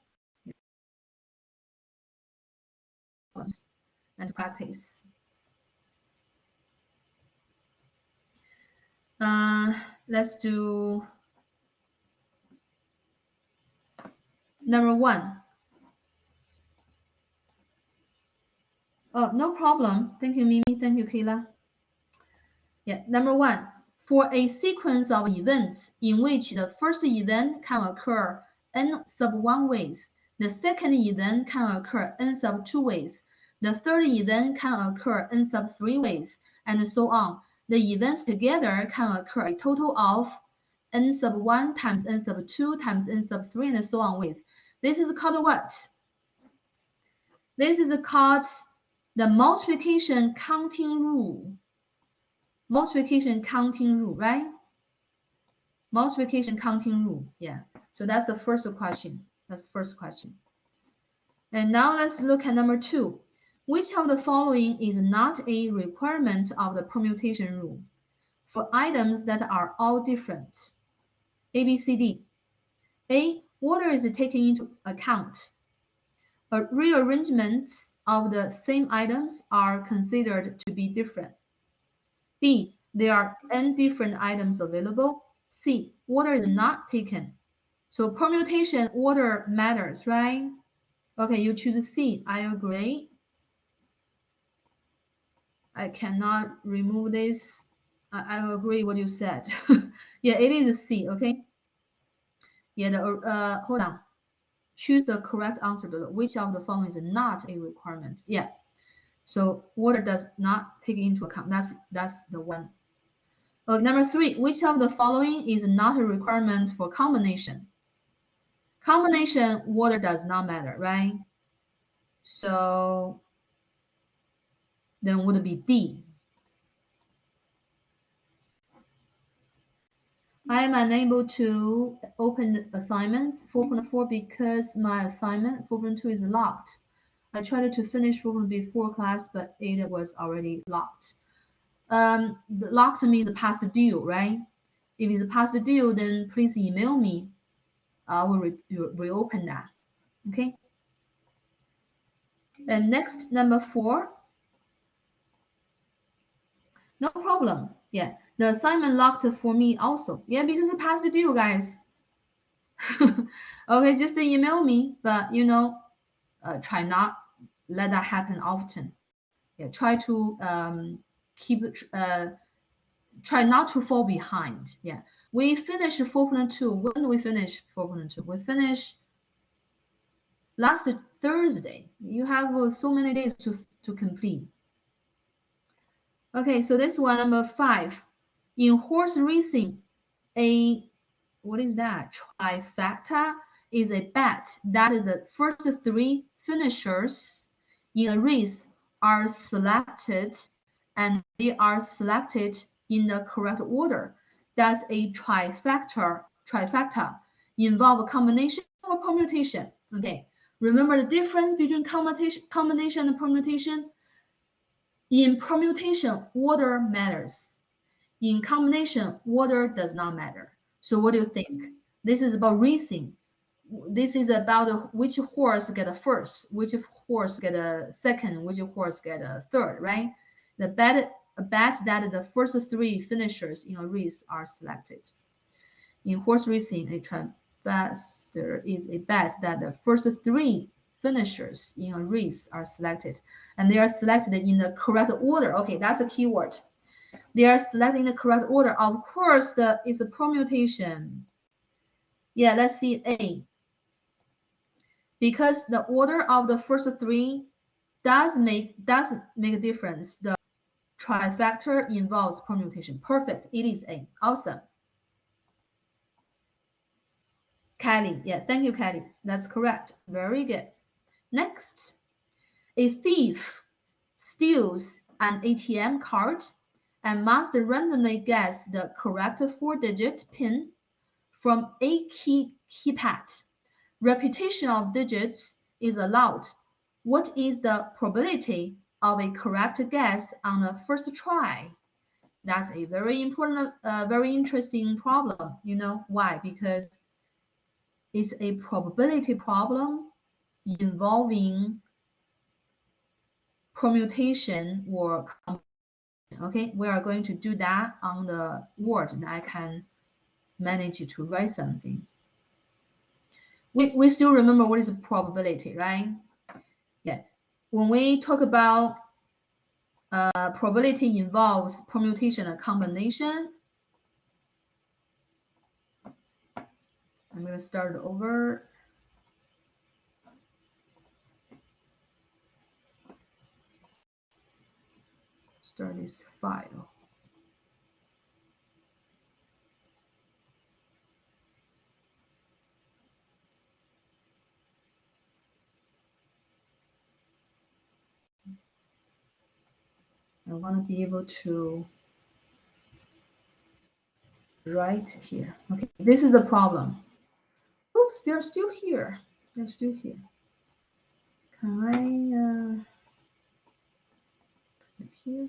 And practice. Let's do number 1. Oh, no problem. Thank you, Mimi. Thank you, Kayla. Yeah, number 1. For a sequence of events in which the first event can occur n sub 1 ways, the second event can occur n sub 2 ways, the third event can occur n sub 3 ways, and so on. The events together can occur a total of n sub 1 times n sub 2 times n sub 3 and so on ways. This is called what? This is called the multiplication counting rule. Multiplication counting rule, right? Multiplication counting rule, yeah. So that's the first question. That's the first question. And now let's look at number 2. Which of the following is not a requirement of the permutation rule? For items that are all different. A, B, C, D. A, order is taken into account. Rearrangements of the same items are considered to be different. B, there are n different items available. C, order is not taken. So permutation order matters, right? Okay, you choose C. I agree. I cannot remove this. I agree what you said. Yeah, it is C, okay? Yeah, hold on. Choose the correct answer to which of the following is not a requirement. Yeah. So order does not take into account. That's the one. Number 3, which of the following is not a requirement for combination? Combination order does not matter, right? So then would be D. I am unable to open assignments 4.4 because my assignment 4.2 is locked. I tried to finish 4.4 before class, but it was already locked. Locked means past due, right? If it's past due, then please email me. I will reopen that. Okay. And next, number 4. No problem. Yeah, the assignment locked for me also. Yeah, because it passed due, guys. Okay, just email me, but try not let that happen often. Yeah, try to try not to fall behind. Yeah, we finished 4.2. When do we finish 4.2? We finished last Thursday. You have so many days to complete. Okay, so this one, number 5. In horse racing, what is that? Trifecta is a bet that the first 3 finishers in a race are selected, and they are selected in the correct order. Does a trifecta involve a combination or permutation? Okay, remember the difference between combination and permutation? In permutation, order matters. In combination, order does not matter. So what do you think? This is about racing. This is about which horse get a first, which horse get a second, which horse get a third, right? A bet that the first 3 finishers in a race are selected. In horse racing, a trifecta is a bet that the first 3 finishers in a race are selected, and they are selected in the correct order. Okay, that's a keyword. They are selecting the correct order. Of course, it's a permutation. Yeah, let's see A. Because the order of the first 3 does make a difference. The trifecta involves permutation. Perfect. It is A. Awesome. Kelly. Yeah, thank you, Kelly. That's correct. Very good. Next, a thief steals an ATM card and must randomly guess the correct 4-digit PIN from a keypad. Repetition of digits is allowed. What is the probability of a correct guess on the first try? That's a very important, very interesting problem. You know why? Because it's a probability problem involving permutation or combination. Okay, we are going to do that on the word, and I can manage to write something. We still remember what is a probability, right? Yeah. When we talk about probability involves permutation and combination. I'm going to start over. Start this file. I want to be able to write here. Okay, this is the problem. Oops, they're still here. They're still here. Can I put it here?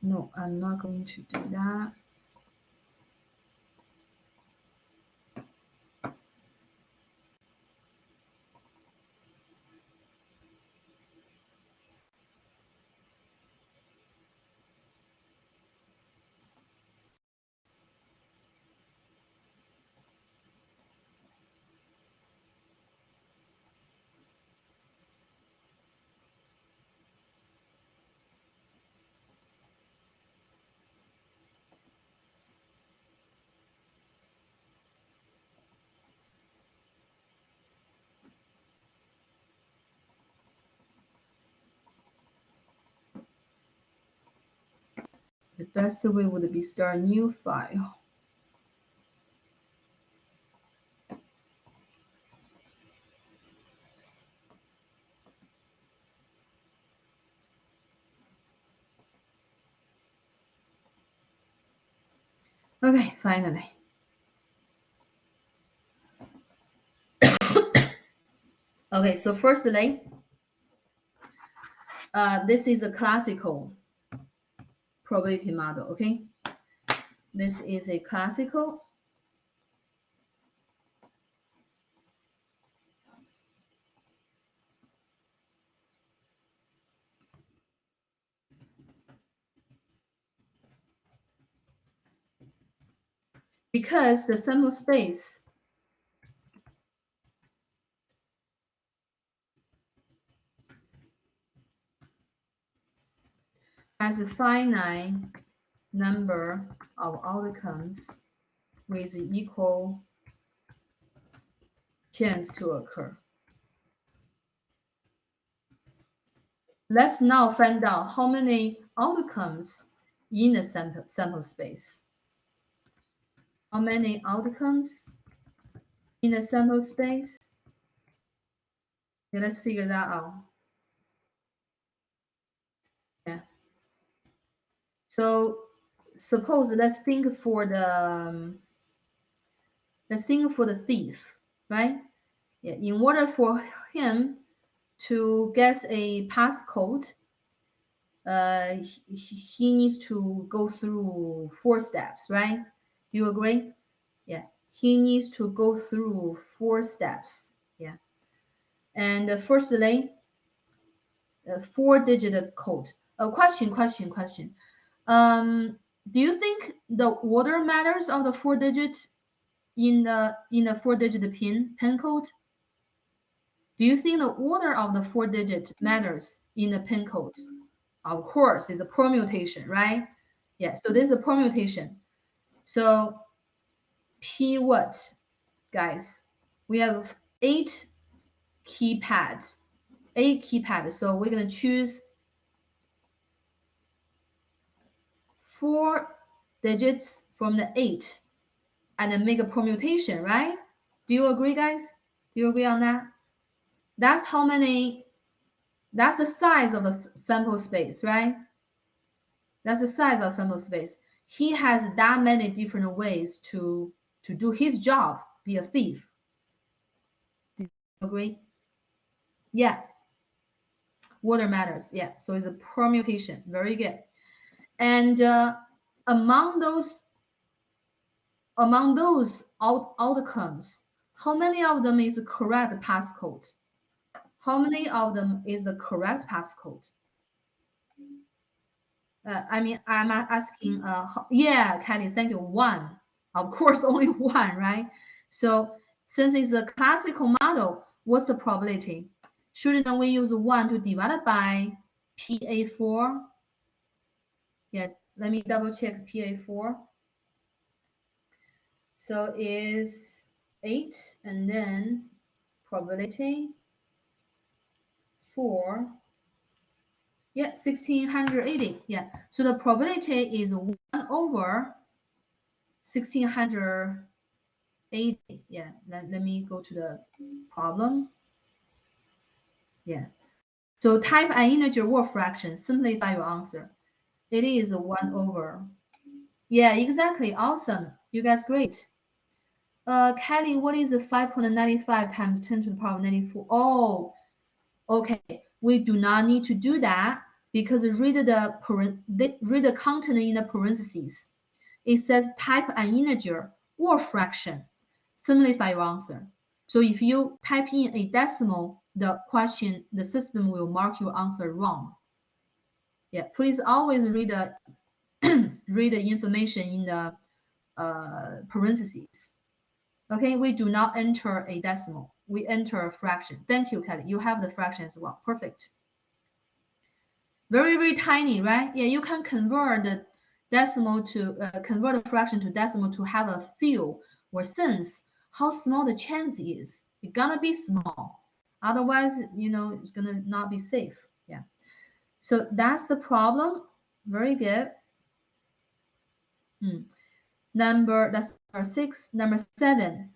No, I'm not going to do that. The best way would be start a new file. Okay, finally. Okay, so firstly, this is a classical probability model, okay? This is a classical. Because the sample space has a finite number of outcomes with equal chance to occur. Let's now find out how many outcomes in the sample space. How many outcomes in the sample space? Okay, let's figure that out. Yeah. So suppose let's think for the thief, right? Yeah. In order for him to guess a passcode, he needs to go through 4 steps, right? Do you agree? Yeah, he needs to go through 4 steps. Yeah, and firstly, 4-digit code. Question. Do you think the order matters of the 4-digit in the 4-digit pin code? Do you think the order of the 4-digit matters in the pin code? Of course, it's a permutation, right? Yeah, so this is a permutation. So P what, guys? We have 8 keypads. 8 keypads. So we're gonna choose 4 digits from the 8 and then make a permutation, right? Do you agree, guys? Do you agree on that? That's how many, that's the size of the sample space, right? That's the size of sample space. He has that many different ways to do his job, be a thief. Do you agree? Yeah. Water matters. Yeah. So it's a permutation. Very good. And among those outcomes, how many of them is the correct passcode? How many of them is the correct passcode? I mean, I'm asking, yeah, Kelly, thank you. One, of course, only one, right? So since it's a classical model, what's the probability? Shouldn't we use 1 to divide by PA4? Yes, let me double check PA4. So is 8 and then probability 4. Yeah, 1680. Yeah, so the probability is 1 over 1680. Yeah, let me go to the problem. Yeah, so type an integer word fraction, simplify your answer. It is 1 over. Yeah, exactly. Awesome. You guys great. Kelly, what is 5.95 times 10 to the power of 94? Oh, okay. We do not need to do that because read the content in the parentheses. It says type an integer or fraction. Simplify your answer. So if you type in a decimal, the system will mark your answer wrong. Yeah, please always read the read the information in the parentheses. Okay, we do not enter a decimal. We enter a fraction. Thank you, Kelly. You have the fraction as well. Perfect. Very, very tiny, right? Yeah, you can convert the decimal to convert a fraction to decimal to have a feel or sense how small the chance is. It's gonna be small. Otherwise, it's gonna not be safe. Yeah. So that's the problem. Very good. That's number 6. Number 7.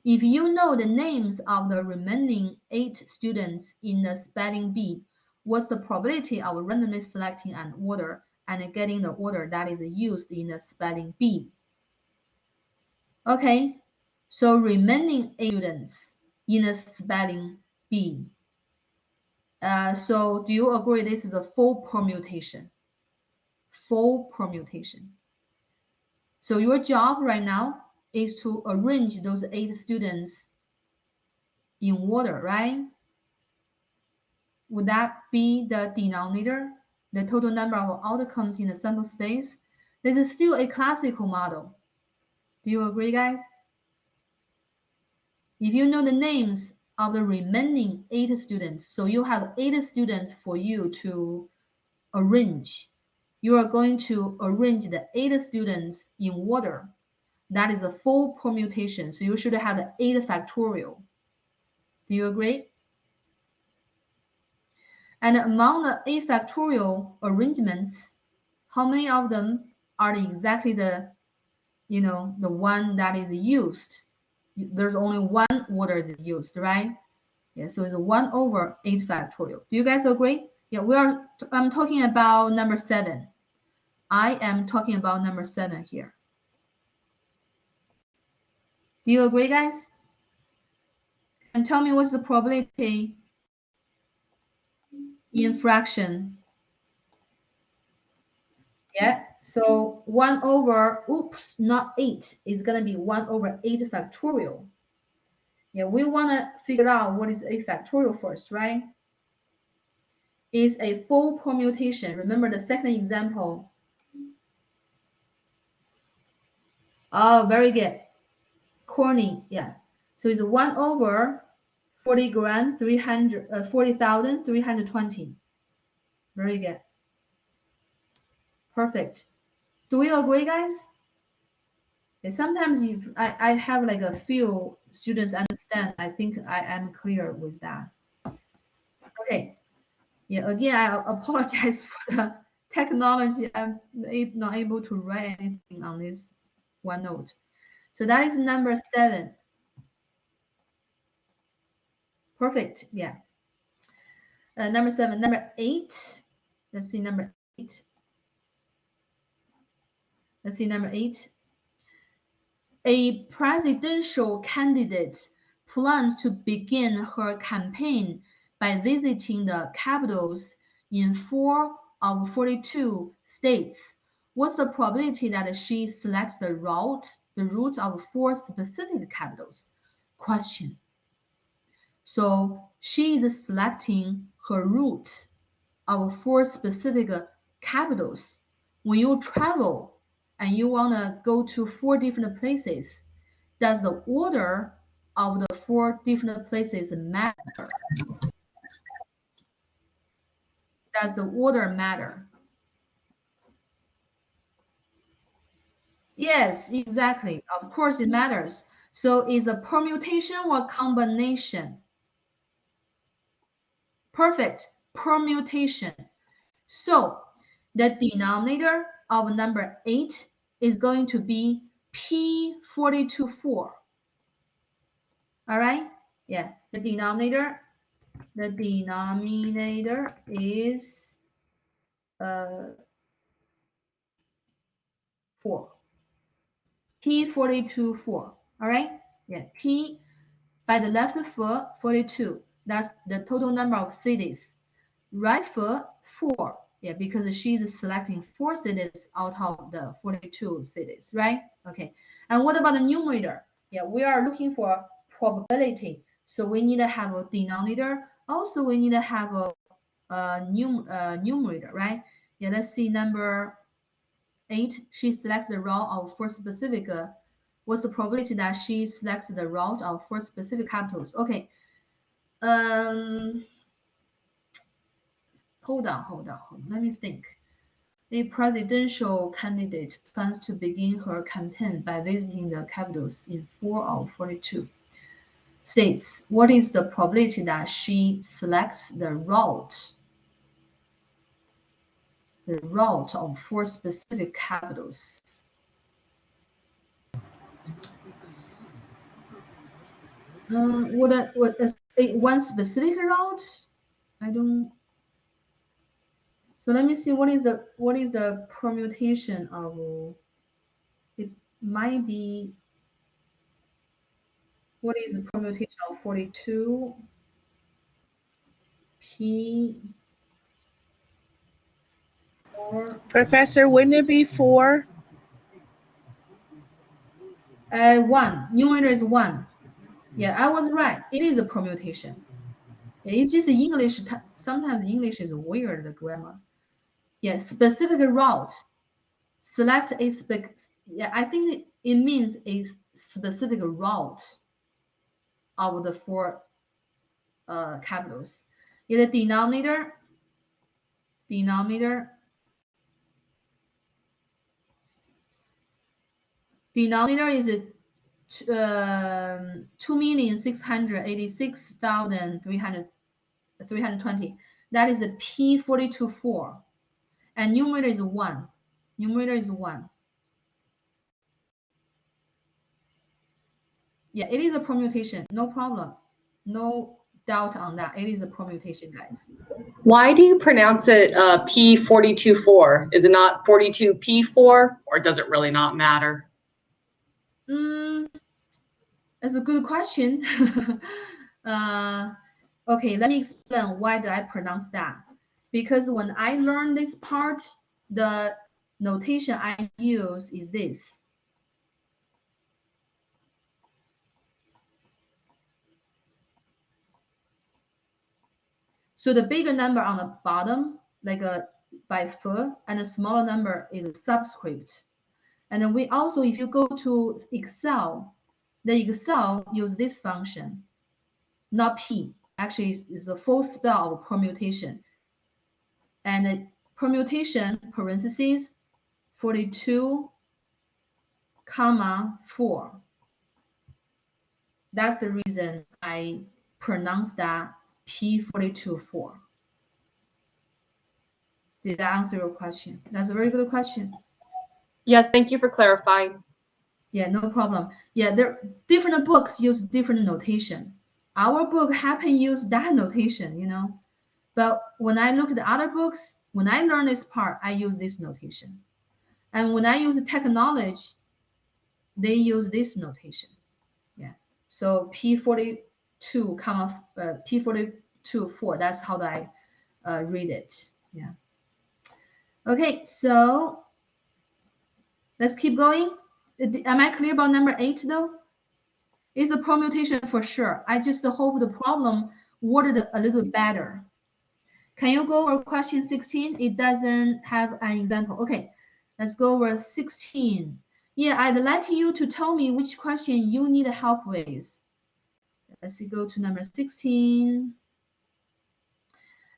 If you know the names of the remaining 8 students in the spelling bee, what's the probability of randomly selecting an order and getting the order that is used in the spelling bee? Okay, so remaining 8 students in a spelling bee. So do you agree this is a full permutation? Full permutation. So your job right now is to arrange those 8 students in order, right? Would that be the denominator, the total number of outcomes in the sample space? This is still a classical model. Do you agree, guys? If you know the names of the remaining 8 students, so you have 8 students for you to arrange. You are going to arrange the 8 students in order. That is a full permutation, so you should have the 8 factorial. Do you agree? And among the 8 factorial arrangements, how many of them are exactly the one that is used? There's only one order is used, right? Yeah, so it's 1 over 8 factorial. Do you guys agree? Yeah, I'm talking about number 7. I am talking about number 7 here. Do you agree, guys? And tell me what's the probability in fraction. Yeah, so 1 over, oops, not 8, is going to be 1 over 8 factorial. Yeah, we want to figure out what is a factorial first, right? Is a full permutation. Remember the second example. Oh, very good. Corny, yeah. So it's 1 over 40 grand, 40,320. Very good. Perfect. Do we agree, guys? Yeah, sometimes if I have like a few students understand, I think I am clear with that. Okay. Yeah, again, I apologize for the technology, I'm not able to write anything on this OneNote. So that is number 7. Perfect. Yeah. Number 7. Number 8. Let's see number 8. Let's see number 8. A presidential candidate plans to begin her campaign by visiting the capitals in 4 of 42 states. What's the probability that she selects the route of 4 specific capitals? Question. So she is selecting her route of 4 specific capitals. When you travel and you want to go to 4 different places, does the order of the 4 different places matter? Does the order matter? Yes, exactly. Of course it matters. So is a permutation or combination? Perfect. Permutation. So the denominator of number 8 is going to be P42,4. All right? Yeah, the denominator is 4. P42,4. All right? Yeah, P by the left foot 42. That's the total number of cities. Right foot 4. Yeah, because she's selecting 4 cities out of the 42 cities, right? Okay. And what about the numerator? Yeah, we are looking for probability. So we need to have a denominator. Also, we need to have a numerator, right? Yeah, let's see number 8. She selects the route of 4 specific. What's the probability that she selects the route of 4 specific capitals? Okay. Hold on. Let me think. The presidential candidate plans to begin her campaign by visiting the capitals in 4 of 42 states. What is the probability that she selects the route of 4 specific capitals? One specific route? I don't. So let me see what is the permutation of. It might be. What is the permutation of 42? P 4. Professor, wouldn't it be 4? 1. Numerator is 1. Yeah, I was right. It is a permutation. Yeah, it's just English. Sometimes English is weird, the grammar. Yeah, specific route. Select a yeah, I think it means a specific route of the 4 capitals. Yeah, the denominator is 2,686,320. That is a P42,4. And numerator is 1. Numerator is 1. Yeah, it is a permutation. No problem. No doubt on that. It is a permutation, guys. Why do you pronounce it P42,4? Is it not 42P4, or does it really not matter? That's a good question. Okay, let me explain why did I pronounce that. Because when I learned this part, the notation I use is this. So the bigger number on the bottom, like by foot, and the smaller number is a subscript. And then we also, if you go to Excel, the Excel use this function, not P. Actually, it's the full spell of permutation. And the permutation, parentheses, 42, comma, 4. That's the reason I pronounce that P42,4. Did that answer your question? That's a very good question. Yes, thank you for clarifying. Yeah, no problem. Yeah, there different books use different notation. Our book happen use that notation, you know. But when I look at the other books, when I learn this part, I use this notation. And when I use tech knowledge, they use this notation. Yeah. So P42, comma P42 4. That's how I read it. Yeah. Okay. So let's keep going. Am I clear about number 8 though? It's a permutation for sure. I just hope the problem worded a little better. Can you go over question 16? It doesn't have an example. Okay, let's go over 16. Yeah, I'd like you to tell me which question you need help with. Let's go to number 16.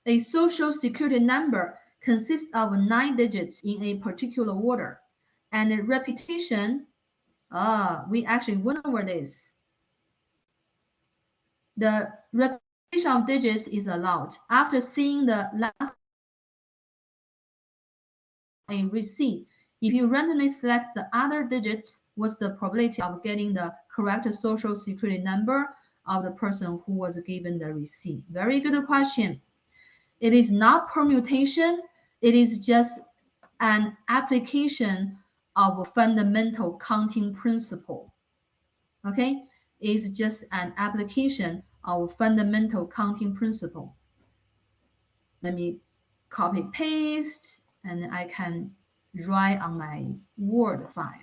A social security number consists of 9 digits in a particular order, and the repetition, we actually went over this. The repetition of digits is allowed. After seeing the last a receipt, if you randomly select the other digits, what's the probability of getting the correct social security number of the person who was given the receipt? Very good question. It is not permutation. It is just an application of a fundamental counting principle. Okay? It's just an application of fundamental counting principle. Let me copy paste and I can write on my Word file.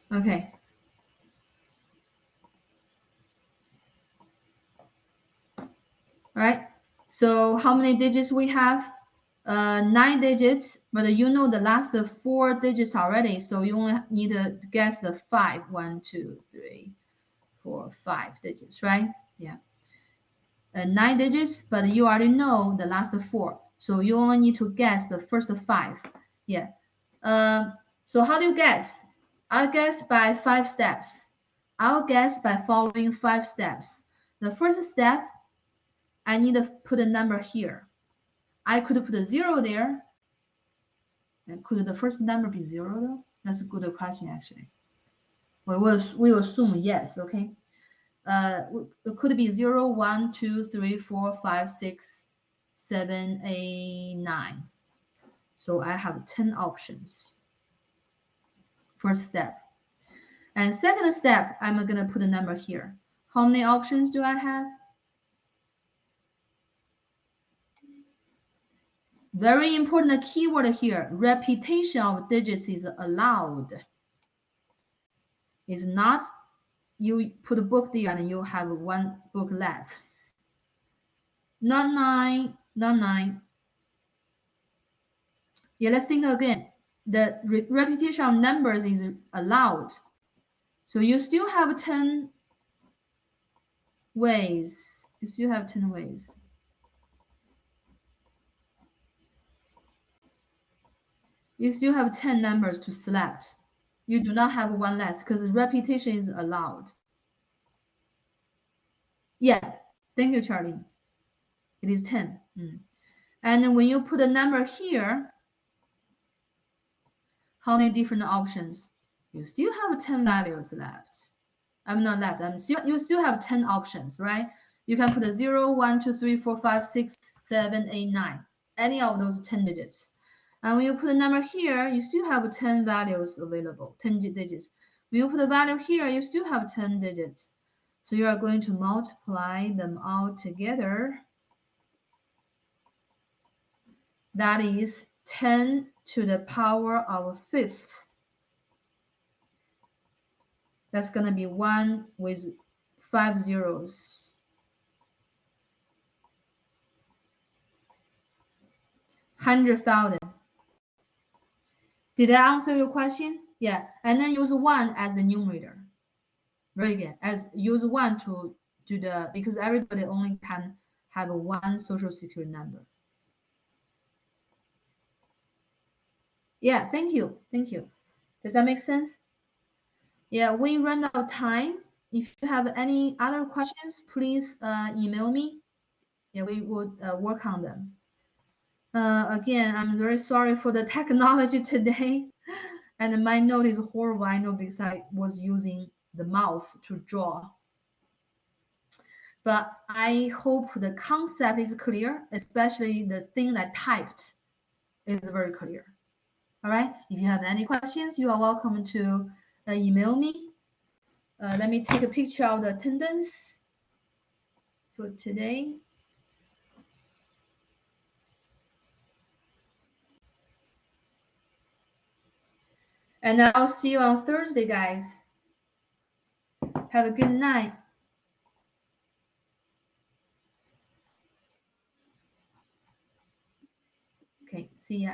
Okay. All right. So how many digits we have? 9 digits, but you know the last 4 digits already, so you only need to guess the 5. 1, 2, 3, 4, 5 digits, right? Yeah. 9 digits, but you already know the last 4, so you only need to guess the first 5. Yeah. So how do you guess? I'll guess by 5 steps. I'll guess by following 5 steps. The first step, I need to put a number here. I could put a 0 there. Could the first number be 0 though? That's a good question actually. We'll assume yes, okay? It could be 0, 1, 2, 3, 4, 5, 6, 7, 8, 9. So I have 10 options. First step. And second step, I'm going to put a number here. How many options do I have? Very important keyword here. Repetition of digits is allowed. It's not you put a book there and you have 1 book left. Not 9, not 9. Yeah, let's think again. The repetition of numbers is allowed. So you still have 10 ways. You still have 10 ways. You still have 10 numbers to select. You do not have 1 less because repetition is allowed. Yeah, thank you, Charlie. It is 10. And when you put a number here, how many different options? You still have 10 values left. I'm not left. You still have 10 options, right? You can put a 0, 1, 2, 3, 4, 5, 6, 7, 8, 9. Any of those 10 digits. And when you put a number here, you still have 10 values available, 10 digits. When you put a value here, you still have 10 digits. So you are going to multiply them all together. That is 10 to the power of 5th. That's going to be 1 with 5 zeros. 100,000. Did I answer your question? Yeah, and then use 1 as the numerator. Very good. As use 1 to do the, because everybody only can have one social security number. Yeah, thank you. Thank you. Does that make sense? Yeah, we run out of time. If you have any other questions, please email me. Yeah, we would work on them. Again, I'm very sorry for the technology today. And my note is horrible, I know, because I was using the mouse to draw. But I hope the concept is clear, especially the thing I typed is very clear. All right, if you have any questions, you are welcome to email me. Let me take a picture of the attendance for today. And I'll see you on Thursday, guys. Have a good night. Okay, see ya.